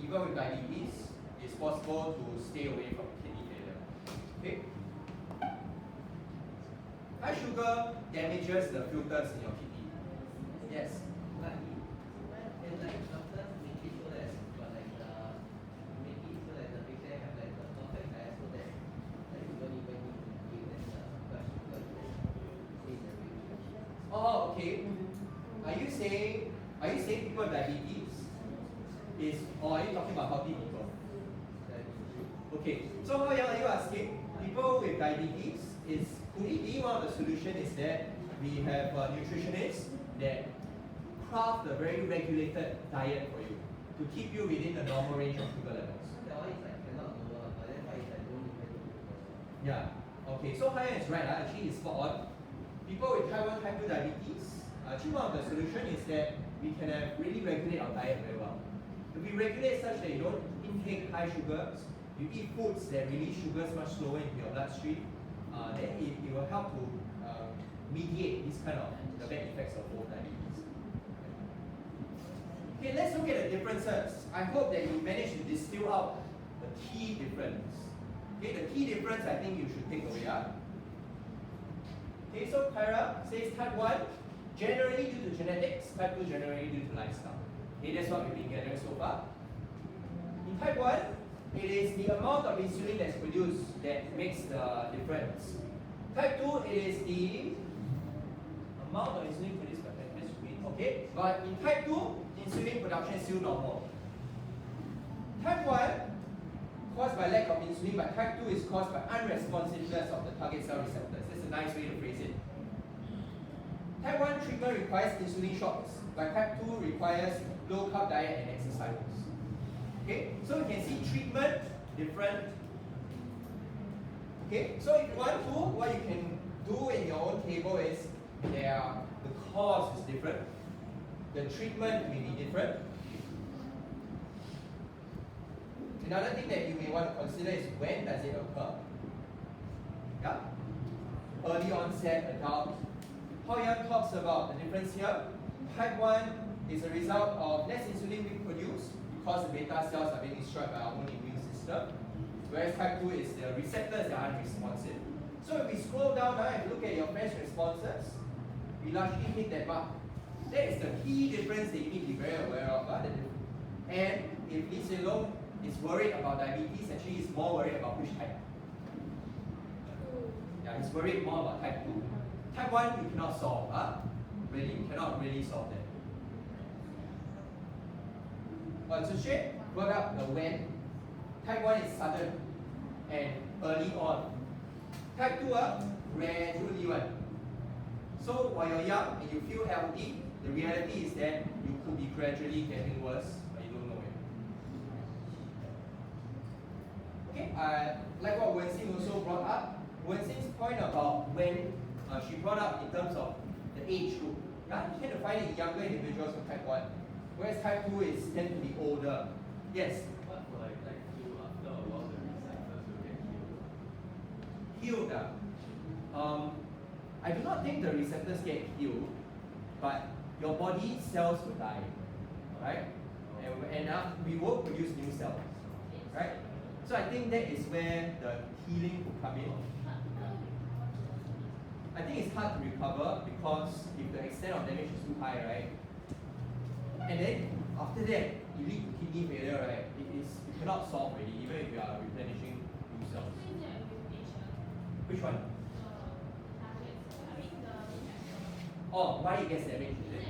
even with diabetes, it's possible to stay away from kidney failure. Okay? High sugar damages the filters in your kidney. Yes. And like doctors make it so that make it so that the patient have like the perfect diet so that you don't even need to give them the blood sugar to stay in the range. Oh, okay. Are you saying people with diabetes is, or are you talking about healthy people? Okay. So how young are you asking? People with diabetes could it be one of the solutions is that we have nutritionists that craft a very regulated diet for you to keep you within the normal range of sugar levels. That one is like cannot lower, but then why is like don't even need to. Yeah. Okay. So Haya is right. Actually, it's spot on. People with type 1, type 2 diabetes, actually one of the solution is that we can really regulate our diet very well. If we regulate such that you don't intake high sugars, you eat foods that release sugars much slower into your bloodstream, then it will help to mediate this kind of the bad effects of both diabetes. Okay, let's look at the differences. I hope that you managed to distill out the key difference. Okay, the key difference I think you should take away. Okay, so Kyra says type 1 generally due to genetics, type 2 generally due to lifestyle. Okay, that's what we've been gathering so far. In type 1, it is the amount of insulin that's produced that makes the difference. Type 2, it is the amount of insulin produced by pancreas. Okay, but in type 2, insulin production is still normal. Type 1, caused by lack of insulin, but type 2 is caused by unresponsiveness of the target cell receptors. That's a nice way to phrase it. Type 1 treatment requires insulin shots, but type 2 requires low carb diet and exercise. Okay, so you can see treatment different. Okay, so if you want to, what you can do in your own table is the cause is different, the treatment may be different. Another thing that you may want to consider is when does it occur? Yeah, early onset, adult. How Young talks about the difference here. Type 1 is a result of less insulin being produced because the beta cells are being destroyed by our own immune system. Whereas type 2 is the receptors that are unresponsive. So if we scroll down now and look at your friend's responses, we largely hit that mark. That is the key difference that you need to be very aware of. And if Lee Hsien-Loong is worried about diabetes, actually he's more worried about which type. Yeah, he's worried more about type 2. Type 1 you cannot solve. Really, you cannot really solve that. But to share, work out the when. Type 1 is sudden and early on. Type 2 gradually one. So while you're young and you feel healthy, the reality is that you could be gradually getting worse, but you don't know it. Okay, like what Wen-Xin also brought up, Wen-Xin's point about when she brought up in terms of the age group. Yeah, you tend to find it younger individuals with type 1, whereas type 2 is tend to be older. Yes? What for like you after a while the receptors will get healed? Healed. I do not think the receptors get healed, but your body cells will die, right? And we will produce new cells, right? So I think that is where the healing will come in. I think it's hard to recover because if the extent of damage is too high, right? And then after that, you lead to kidney failure, right? You cannot solve already, even if you are replenishing new cells. Which one? Oh, why it gets damaged, is it?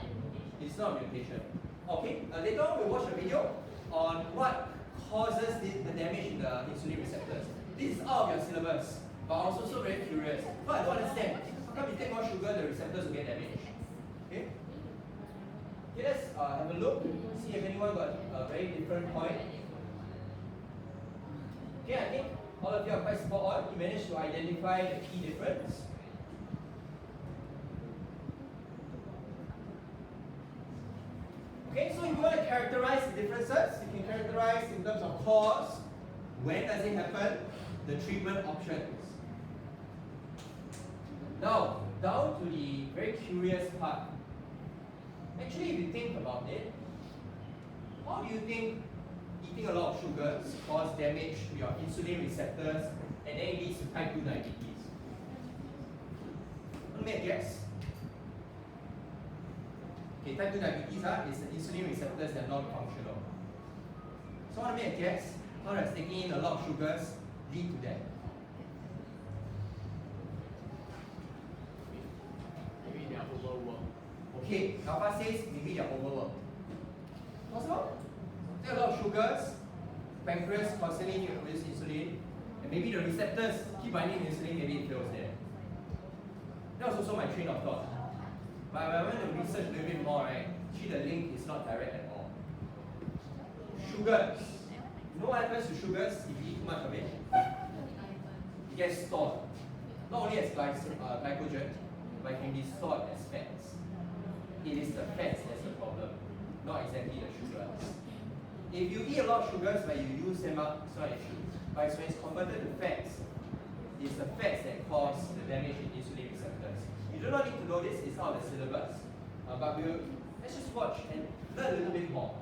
It's not a mutation. Okay, later on we'll watch a video on what causes the damage in the insulin receptors. This is out of your syllabus, but I was also very curious. But I don't understand. How come you take more sugar, the receptors will get damaged? Okay? Okay, let's have a look, see if anyone got a very different point. Okay, I think all of you are quite spot on. You managed to identify the key difference. Okay, so if you want to characterize the differences, you can characterize in terms of cause, when does it happen, the treatment options. Now, down to the very curious part. Actually, if you think about it, how do you think eating a lot of sugars cause damage to your insulin receptors and then it leads to type 2 diabetes? Want to make a guess? Okay, type 2 diabetes is the insulin receptors that are non-functional. So I want to make a guess, how does taking in a lot of sugars lead to that? Maybe they are overworked. Okay, Alpha says maybe they are overworked. Possible? Take a lot of sugars, pancreas constantly need to produce insulin, and maybe the receptors keep binding insulin, maybe it fails there. That was also my train of thought. But when I went to research a little bit more, right, actually the link is not direct at all. Sugars. You know what happens to sugars if you eat too much of it? It gets stored. Not only as glycogen, but it can be stored as fats. It is the fats that's the problem, not exactly the sugars. If you eat a lot of sugars but you use them up, it's not an issue. But when it's converted to fats, it's the fats that cause the damage in insulin receptors. You do not need to know this, it's out of the syllabus. But let's just watch and learn a little bit more.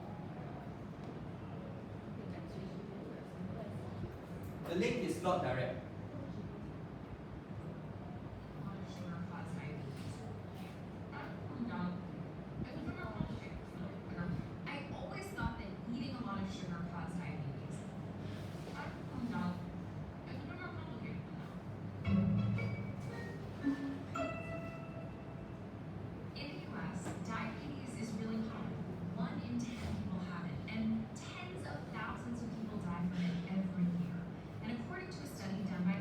The link is not direct. I always thought that eating a lot of sugar caused diabetes. In the US, diabetes is really common. 1 in 10 people have it, and tens of thousands of people die from it every year. And according to a study done by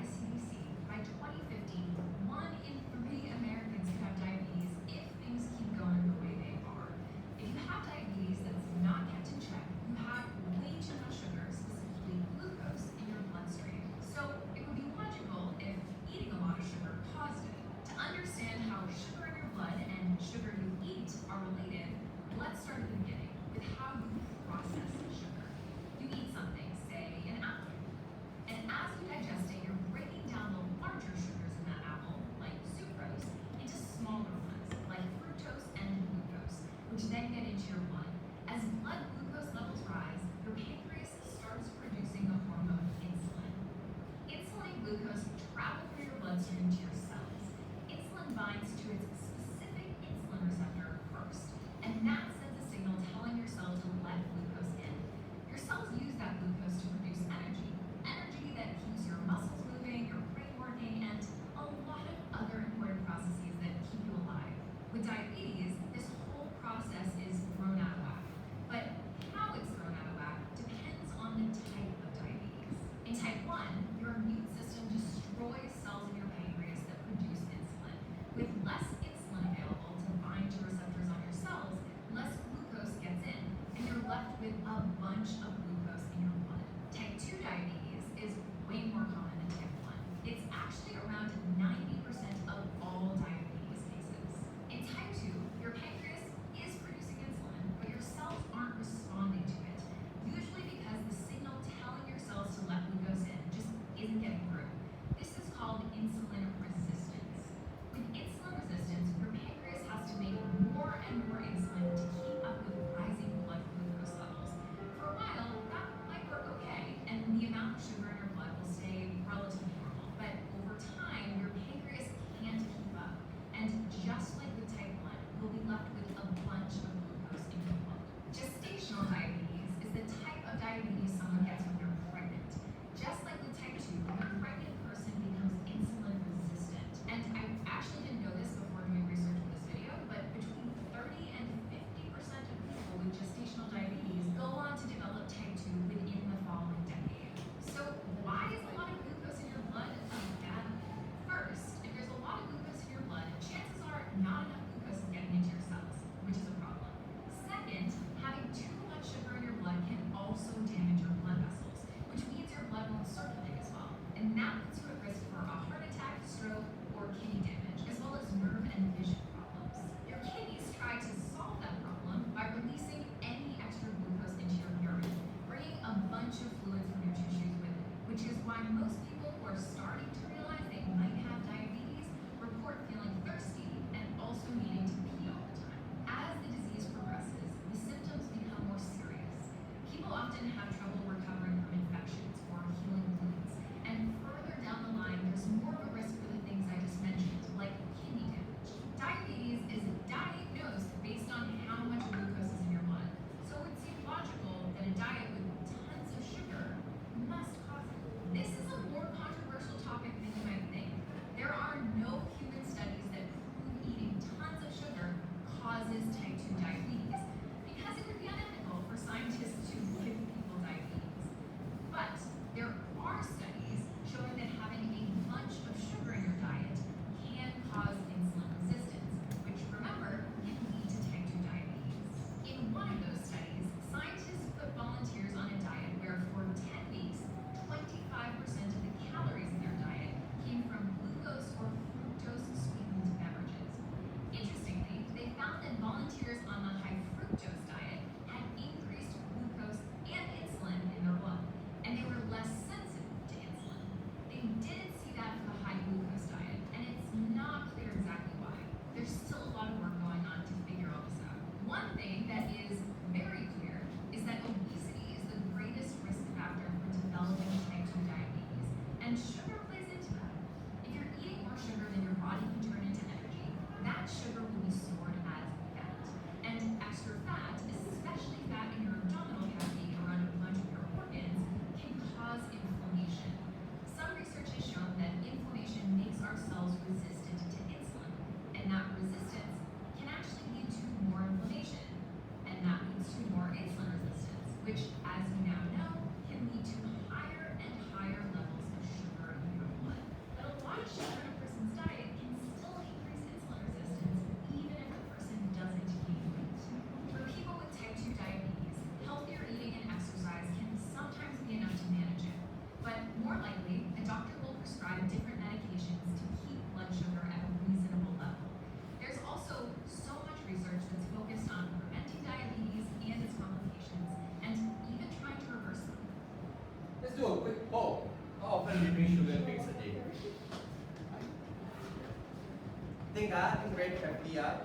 drink, think very carefully. Your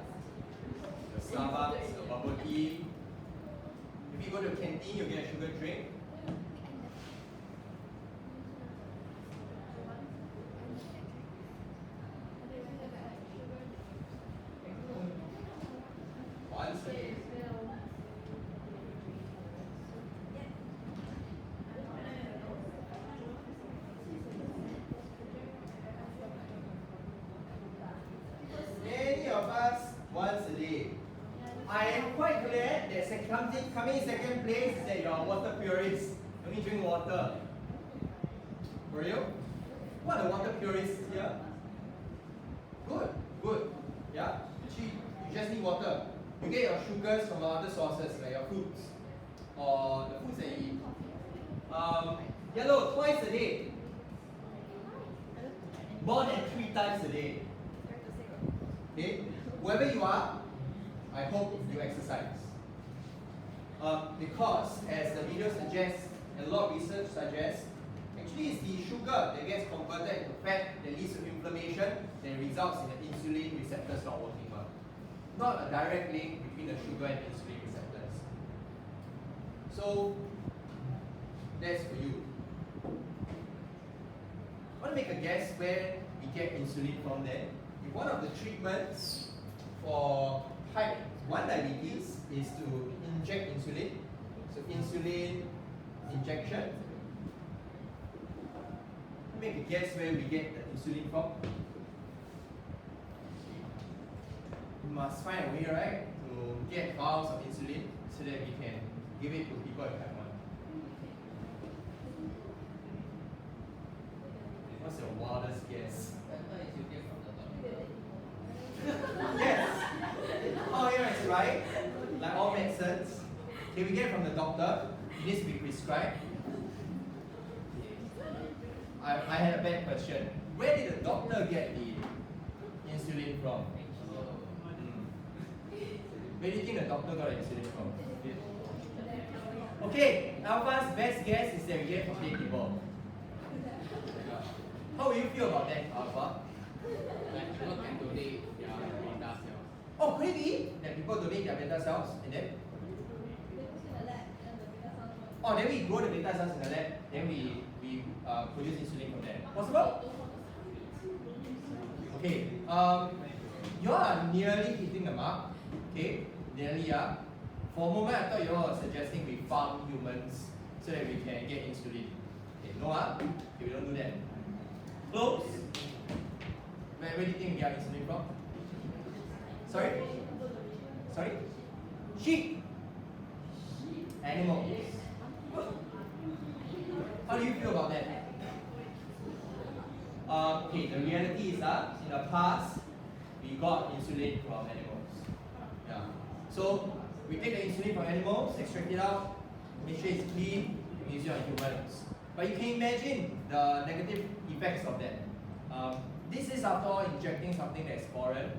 Starbucks, your bubble tea. If you go to a canteen, you get a sugar drink. Once a day. Many of us once a day. I am quite glad that coming second place is that you are water purists. You only drink water. For you? What are water purists here? Good, good. Yeah? You just need water. You get your sugars from other sources like your fruits or the foods that you eat. Yellow, twice a day. More than 3 times a day. Okay? Wherever you are, I hope you exercise. Because, as the video suggests, and a lot of research suggests, actually it's the sugar that gets converted into fat that leads to inflammation that results in the insulin receptors not working well. Not a direct link between the sugar and insulin receptors. So, that's for you. I want to make a guess where we get insulin from then. If one of the treatments for type 1 diabetes is to inject insulin, so insulin injection. Make a guess where we get the insulin from. We must find a way, right, to get vials of insulin so that we can give it to people with type 1. What's your wildest guess? Yes. Oh, yeah, it's right. Like all medicines. Okay, we get it from the doctor. It needs to be prescribed. I had a bad question. Where did the doctor get the insulin from? Where do you think the doctor got the insulin from? Okay, Alpha's best guess is that we get it from dead people. How will you feel about that, Alpha? Like people can donate their beta cells. Oh, could it be that people donate their beta cells and then? Oh, then we grow the beta cells in the lab, then we produce insulin from there. Possible? Okay, you are nearly hitting the mark. Okay, nearly, yeah. For a moment, I thought you all were suggesting we farm humans so that we can get insulin. Okay, no, okay, we don't do that. Close. Where do you think we get insulin from? Sorry? Sorry? Sheep. Animals. How do you feel about that? Okay, the reality is in the past, we got insulin from animals. Yeah. So, we take the insulin from animals, extract it out, make sure it's clean, and use it on humans. But you can imagine the negative effects of that. This is after all injecting something that's foreign.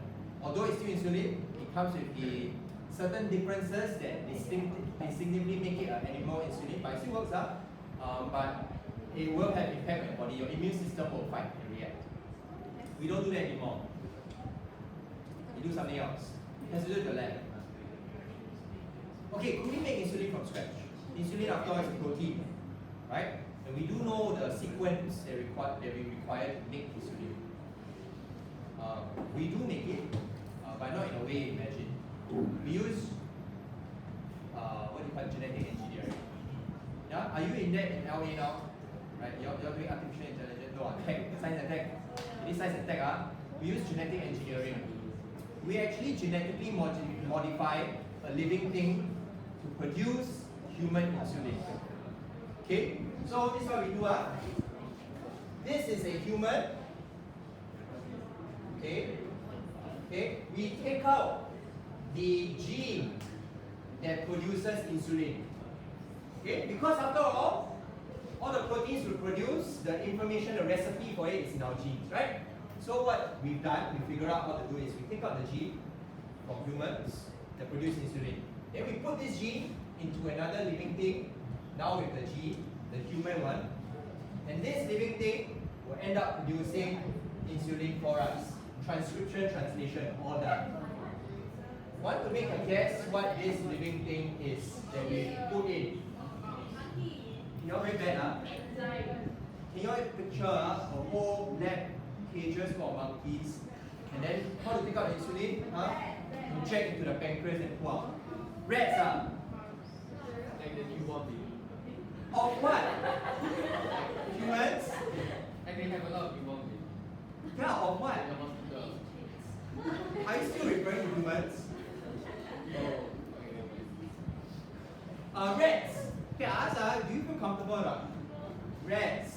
Although it's still insulin, it comes with the certain differences that distinctively make it an animal insulin, but it still works out. But it will have impact on your body. Your immune system will fight and react. We don't do that anymore. We do something else. It has to do with the lab. Okay, could we make insulin from scratch? Insulin, after all, is a protein, right? And we do know the sequence that we require to make insulin. We do make it, but not in a way imagined. We use what do you call genetic engineering? Yeah, are you in that in LA now? Right, you're doing artificial intelligence, no, tech, science and tech. It is science and tech. We use genetic engineering. We actually genetically modify a living thing to produce human insulin. Okay, so this is what we do. This is a human. Okay, we take out the gene that produces insulin. Okay, because after all the proteins will produce the information, the recipe for it is in our genes, right? So what we've done, we figure out what to do is we take out the gene from humans that produce insulin. Then we put this gene into another living thing, now with the gene, the human one. And this living thing will end up producing insulin for us transcription, translation, all done. Want to make a guess what this living thing is that we put in? You know very bad, huh? Can you all picture a whole lab cages for monkeys, and then how to take out the insulin? Huh? Inject into the pancreas and pull out. Rats, Like the newborn baby. of what? Humans? Like they have a lot of newborn baby. Yeah, of what? Like a hospital. Are you still referring to humans? Rats. Okay, ask, do you feel comfortable or not? Rats.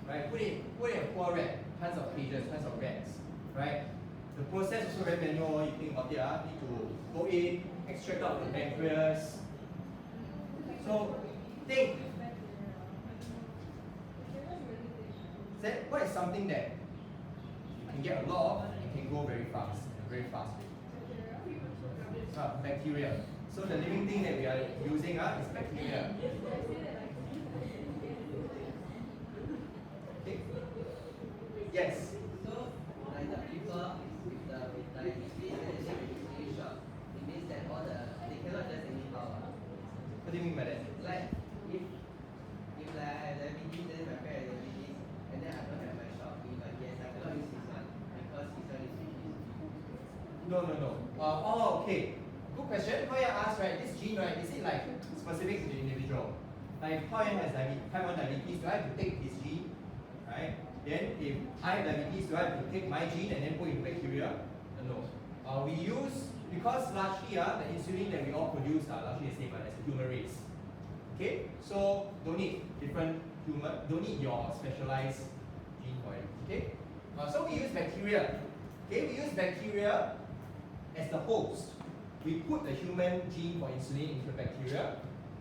Right? Put in a poor rat. Tons of cages, tons of rats. Right? The process also very manual. You think about it, need to go in, extract out the pancreas. So think. What is something that you can get a lot of and can grow very fast, very fast? Bacteria. So the living thing that we are using is bacteria. Okay. Yes. So, like the people with diabetes and really short, it means that they cannot just anyhow. What do you mean by that? Like, if like I have diabetes, then my parents have diabetes, and then I don't have my shop, but yes, I cannot use his one, because his one is disease. No. Okay. Good question. How you ask, right? This gene, right? Is it like specific to the individual? Like, how has type 1 diabetes? Do I have to take his gene, right? Then, if I have diabetes, do I have to take my gene and then put in bacteria? No. We use, because largely the insulin that we all produce are largely the same as a human race. Okay, so don't need don't need your specialized gene for it. Okay, so we use bacteria. Okay, we use bacteria as the host. We put the human gene for insulin into the bacteria.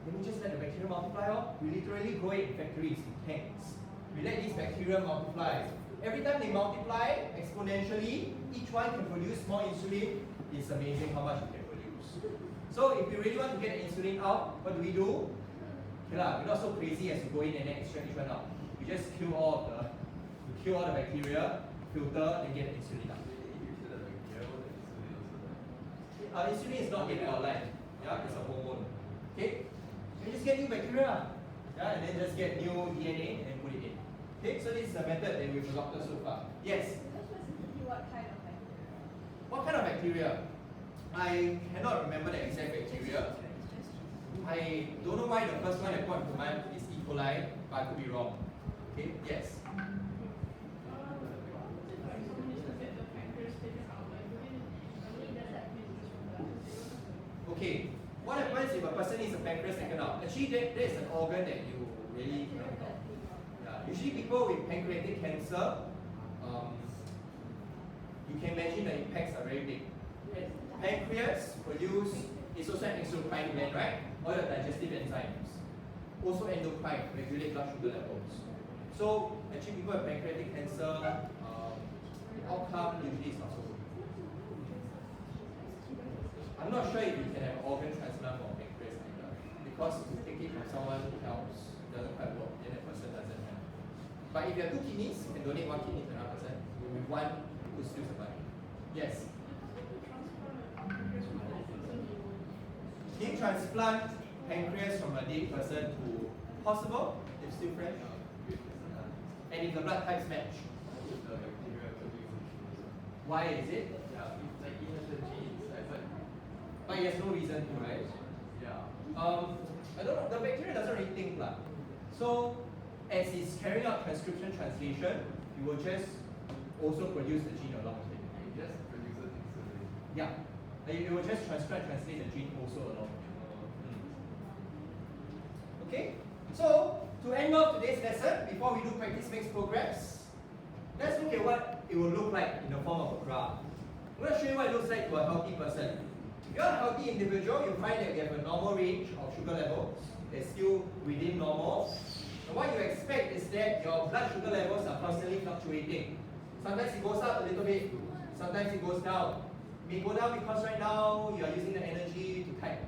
Then we just let the bacteria multiply. We literally grow it in factories, in tanks. We let these bacteria multiply. Every time they multiply exponentially, each one can produce more insulin. It's amazing how much it can produce. So if you really want to get the insulin out, what do? Okay, we're not so crazy as to go in and then extract each one out. We just kill all the bacteria, filter, and get the insulin out. Insulin is not yet our life. Yeah, it's a hormone. Okay? You just get new bacteria. Yeah, and then just get new DNA and then put it in. Okay, so this is the method that we've adopted so far. Yes? What kind of bacteria? I cannot remember the exact bacteria. I don't know why the first one that popped into mind is E. coli, but I could be wrong. Okay, yes? Okay, what happens if a person needs a pancreas taken out? Actually, that is an organ that you really cannot know. Yeah. Usually people with pancreatic cancer, you can imagine the impacts are very big. Pancreas is also an exocrine gland, right? All the digestive enzymes. Also endocrine, regulate blood sugar levels. So actually people with pancreatic cancer, outcome usually is not so good. I'm not sure if you can have organ transplant for pancreas either, because to take it from someone else doesn't quite work, then that person doesn't have. But if you have 2 kidneys, you can donate 1 kidney to another person, with 1 who's still surviving. Yes? Can you transplant pancreas from a dead person to possible, if still fresh? And if the blood types match? Why is it? But he has no reason to, right? I don't know, the bacteria doesn't really think. So, as it's carrying out transcription translation, it will just also produce the gene along with it. It just produces insulin. Yeah. It will just translate the gene also along with it. Okay? So, to end off today's lesson, before we do practice makes progress, let's look at what it will look like in the form of a graph. I'm going to show you what it looks like to a healthy person. If you're a healthy individual, you'll find that you have a normal range of sugar levels. They're still within normal. And what you expect is that your blood sugar levels are constantly fluctuating. Sometimes it goes up a little bit, sometimes it goes down. It may go down because right now you are using the energy to type.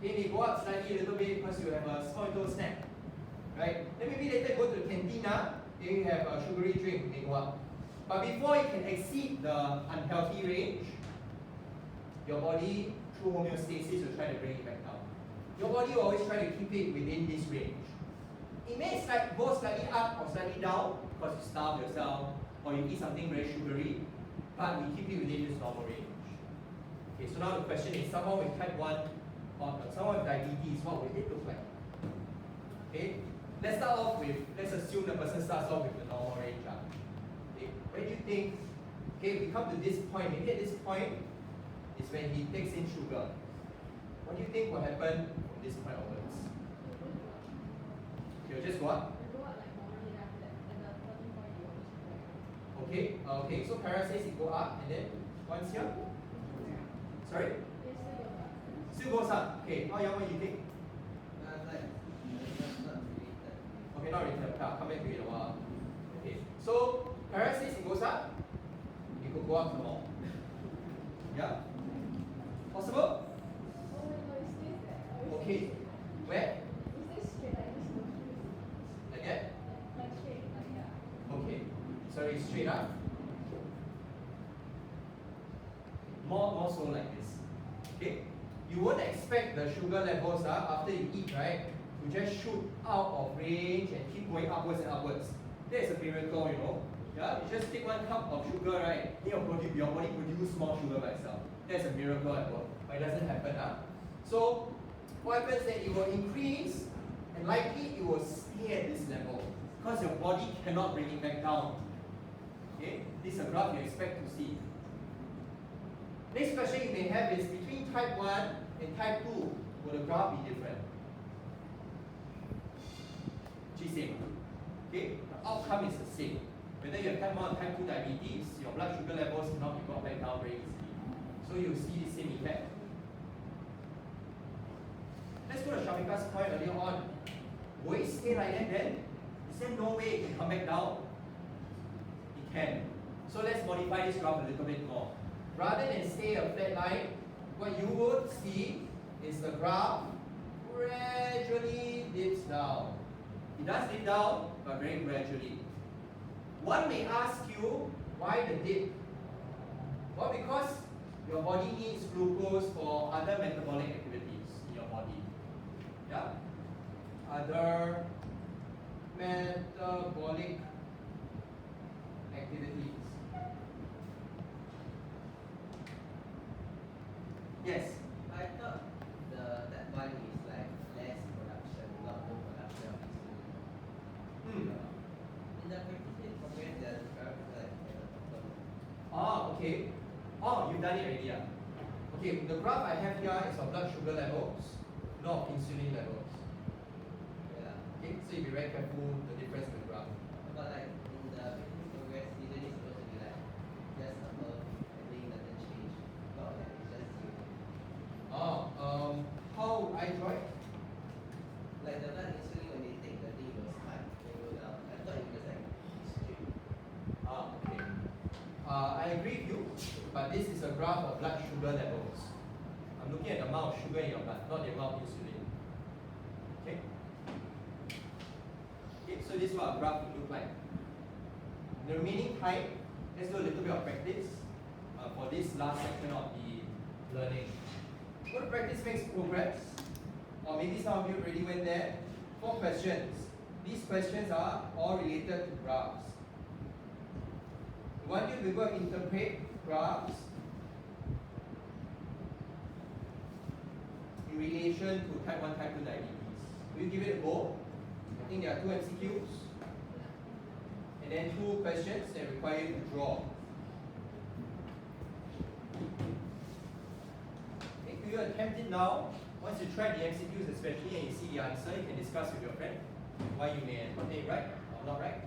It may go up slightly a little bit because you have a small little snack. Right? Then maybe later go to the canteen, then you have a sugary drink, may go up. But before it can exceed the unhealthy range, your body, through homeostasis, will try to bring it back down. Your body will always try to keep it within this range. It may go slightly up or slightly down because you starve yourself or you eat something very sugary, but we keep it within this normal range. Okay, so now the question is, someone with type 1 or someone with diabetes, what would it look like? Okay, let's start off with, let's assume the person starts off with the normal range. Okay, where do you think, okay, we come to this point, maybe at this point is when he takes in sugar. What do you think will happen from this point onwards? Okay, just go up. Okay, okay, so Kara says it go up and then once here? Sorry? Still goes up. Okay, how young, what do you think? Okay, not related. I'll come back to it in a while. Okay, so Kara says it goes up. It could go up some more. Yeah? Possible? Okay. Where? Like that? Okay. Sorry, straight up. More so like this. Okay? You won't expect the sugar levels after you eat, right, to just shoot out of range and keep going upwards and upwards. That is a miracle, you know. Yeah? You just take 1 cup of sugar, right? Your body produce more sugar by itself. That's a miracle at work. But it doesn't happen. So what happens is that it will increase and likely it will stay at this level because your body cannot bring it back down. Okay? This is a graph you expect to see. Next question you may have is, between type 1 and type 2, will the graph be different? Same. Okay? The outcome is the same. Whether you have type 1 or type 2 diabetes, your blood sugar levels cannot be brought back down very easily. So you see the same effect. Let's go to Shamika's point earlier on. Will it stay like that then? Is there no way it can come back down? It can. So let's modify this graph a little bit more. Rather than stay a flat line, what you would see is the graph gradually dips down. It does dip down, but very gradually. One may ask you, why the dip? Well, because your body needs glucose for other metabolic activities in your body. Yeah? Other metabolic activities. Yes? I thought that one is like less production, not more production of insulin. In the practice progress, there's graph like at the bottom. Ah, okay. Oh, you've done it already. Okay, the graph I have here is of blood sugar levels, not insulin levels. Yeah. Okay, so you be very careful the difference in the graph. But like in the practice progress, isn't it supposed to be like just above and then doesn't change? Not like it's just zero. How I draw it? Like the blood insulin when they take the thing will spike and go down. I thought it was like straight. Okay. I agree with you, but this is a graph of blood sugar levels. I'm looking at the amount of sugar in your blood, not the amount of insulin. Okay? Okay, so this is what a graph would look like. In the remaining time, let's do a little bit of practice for this last section of the learning. Good practice makes progress. Or maybe some of you already went there. 4 questions. These questions are all related to graphs. I want you to be able to interpret graphs in relation to type 1, type 2 diabetes. Will you give it a go? I think there are 2 MCQs. And then 2 questions that require you to draw. If you attempt it now, once you try the MCQs especially and you see the answer, you can discuss with your friend why you may have gotten it right or not right.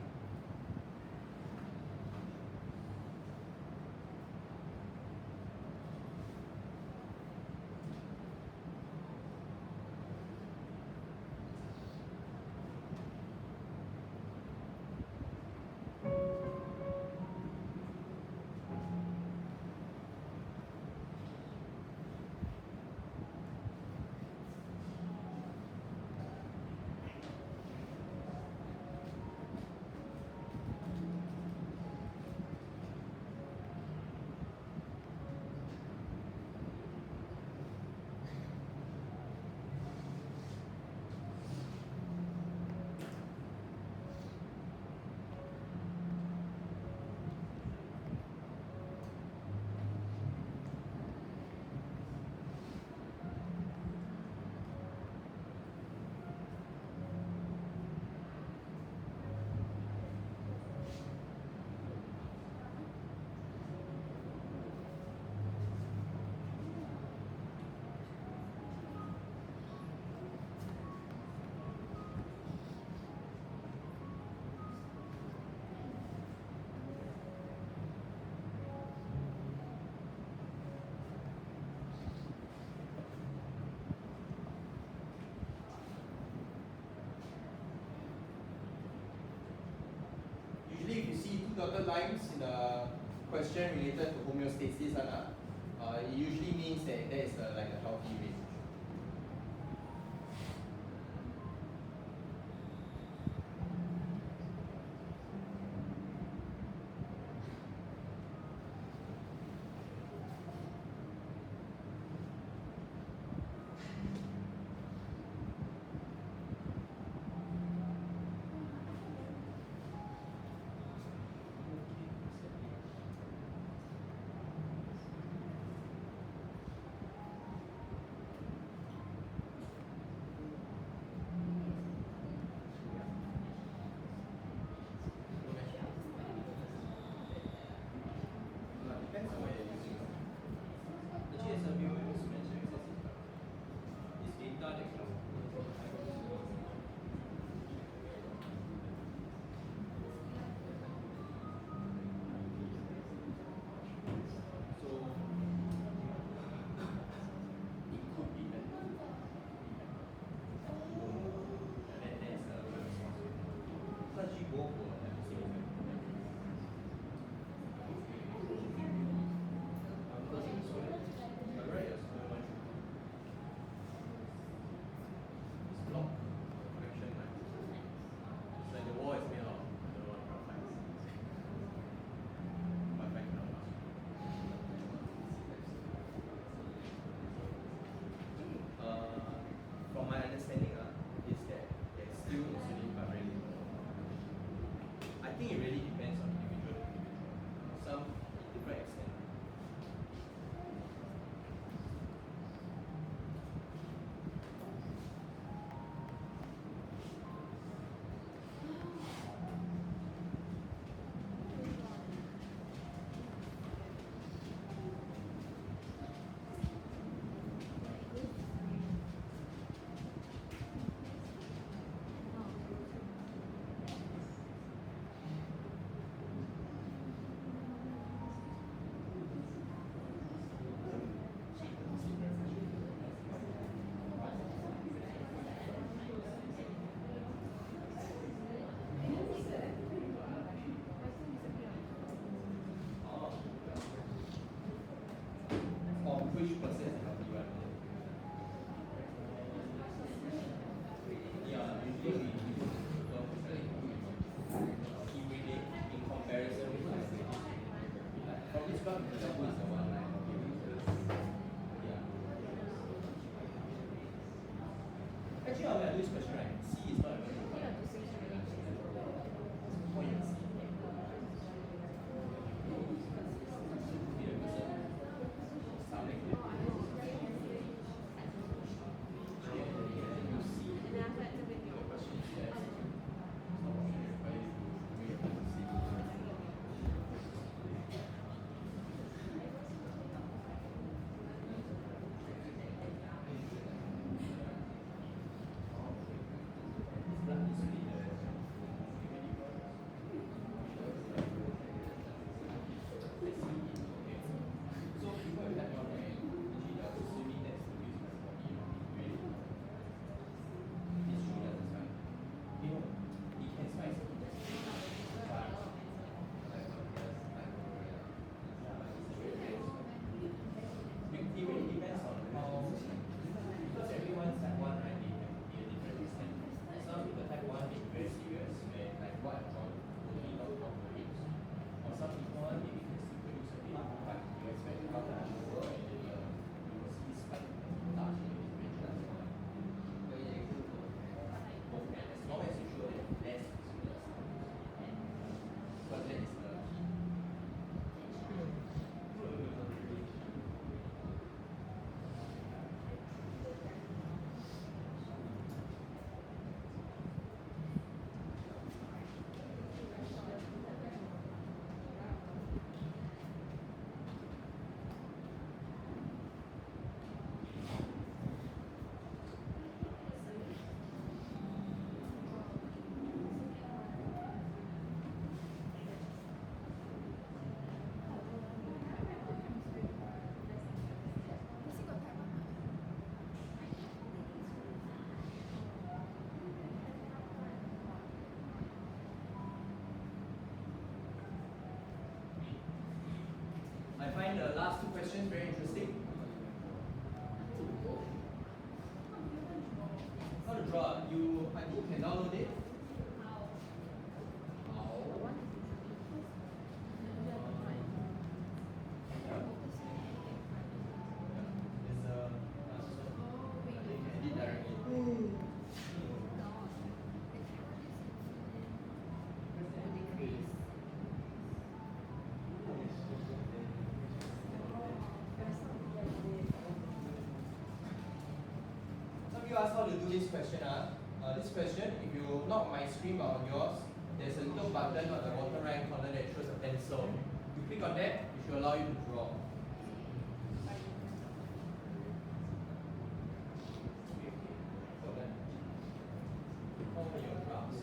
two dotted lines in the question related to homeostasis, it usually means that there is like a healthy range. Depends on what you're using. The GSW is mentioned excessive. It's data that can so it could be better. That's actually both will have the same effect. From my understanding, is that there's still insulin but really low. I think it really depends on individual. Some to different extent. Which process is healthy one? Yeah, usually we use in comparison with from this graph, for example, is the one line. Yeah. Actually, when I do this question, right, C is not even required. What you see? questions very interesting? How to draw? I think you can download it. You ask how to do this question. This question, if you not on my screen but on yours, there's a little button on the bottom right corner that shows a pencil. You click on that, it should allow you to draw. Open your graphs.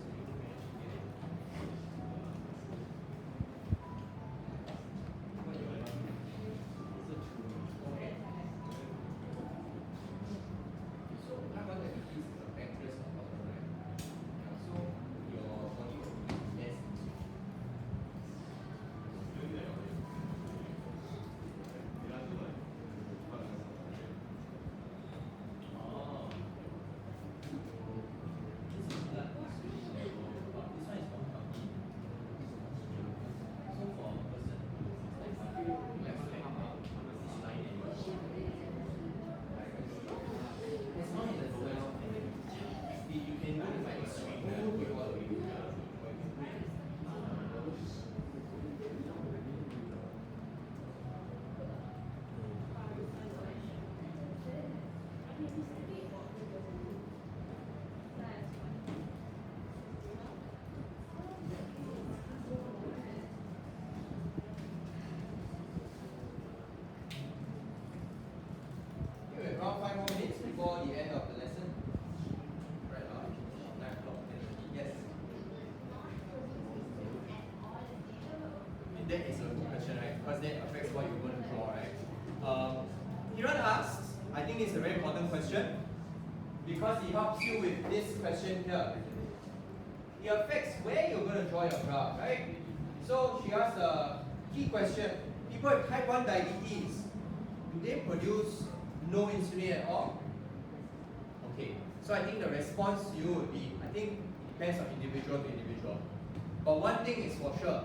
Around 5 more minutes before the end of the lesson. Right now, 9 o'clock. Yes. That is a good question, right? Because that affects what you're going to draw, right? Kiran asks, I think it's a very important question because it helps you with this question here. It affects where you're going to draw your graph, right? So she asked a key question. People with type 1 diabetes, do they produce no insulin at all? Okay, so I think the response to you would be, I think it depends on individual to individual. But one thing is for sure,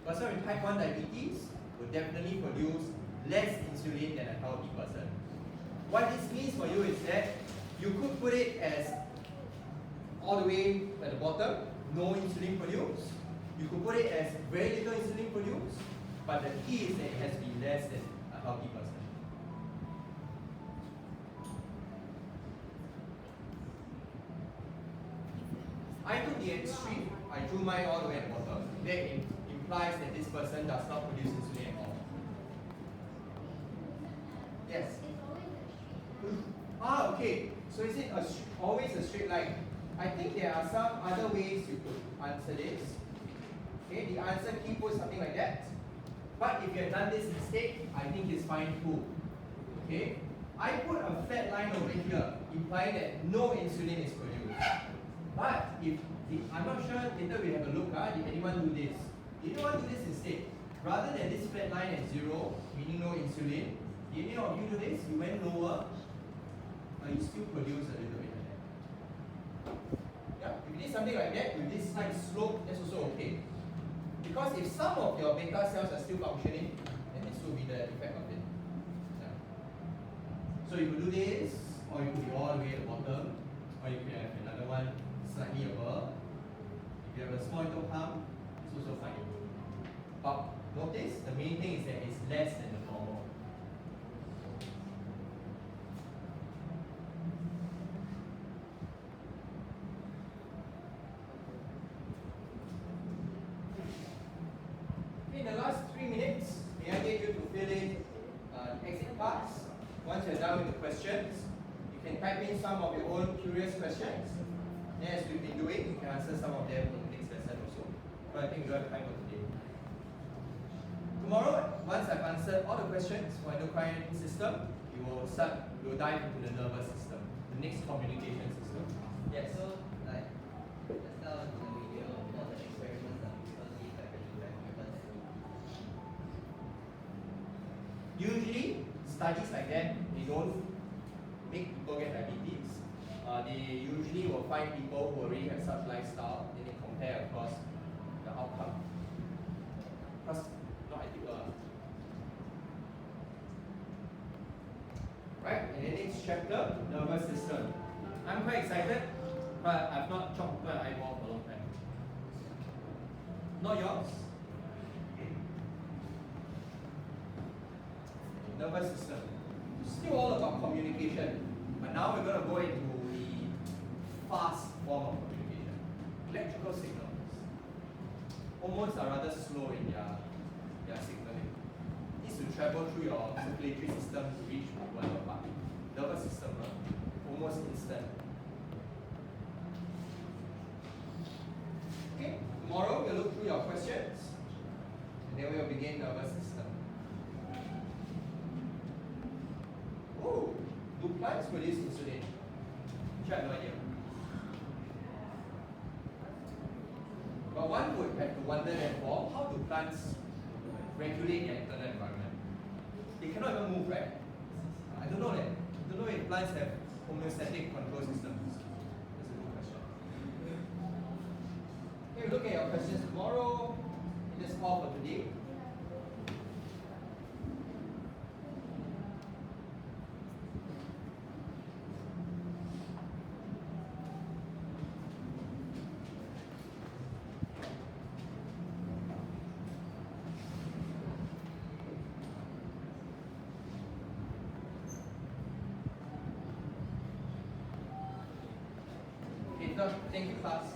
person with type 1 diabetes will definitely produce less insulin than a healthy person. What this means for you is that you could put it as all the way at the bottom, no insulin produced. You could put it as very little insulin produced, but the key is that it has to be less than a healthy person. I took the extreme, I drew mine all the way at the bottom. That implies that this person does not produce insulin at all. Yes? Okay. So is it always a straight line? I think there are some other ways you could answer this. Okay, the answer key put something like that. But if you have done this instead, I think it's fine too. Okay? I put a flat line over here, implying that no insulin is produced. But I'm not sure, later we have a look, did anyone do this? Did anyone do this instead? Rather than this flat line at 0, meaning no insulin, did any of you do this? You went lower, you still produce a little bit like that. Yeah, if you did something like that with this slight slope, that's also okay. Because if some of your beta cells are still functioning, then this will be the effect of it. Yeah. So you could do this, or you could be all the way at the bottom, or you could have another one slightly above. If you have a small little hump, it's also fine. But notice, the main thing is that it's less than the normal. In the last 3 minutes, may I get you to fill in the exit parts? Once you're done with the questions, you can type in some of your own curious questions. And as we've been doing, you can answer some of them in the next lesson also. But I think we don't have time for today. Tomorrow, once I've answered all the questions for endocrine system, we'll dive into the nervous system, the next communication system. Yes. So, like, just now in the video, all the experiments are usually like a direct method. Usually, studies like that, they don't make people get diabetes. They usually will find people who already have such lifestyle, and they compare across the outcome. Because not ethical. Right, and then next chapter, nervous system. I'm quite excited, but I've not chopped my eyeball for a long time. Not yours? Nervous system. Still all about communication, but now we're going to go into the fast form of communication. Electrical signals. Hormones are rather slow in their signaling. It needs to travel through your circulatory system to reach whatever part. Nervous system, almost instant. Okay, tomorrow we'll look through your questions, and then we'll begin nervous system. Oh, do plants produce insulin? Which I have no idea. But one would have to wonder therefore, how do plants regulate their internal environment? They cannot even move, right? I don't know that. I don't know if plants have homeostatic control systems. That's a good question. Okay, we'll look at your questions tomorrow. And that's all for today. Thank you, class.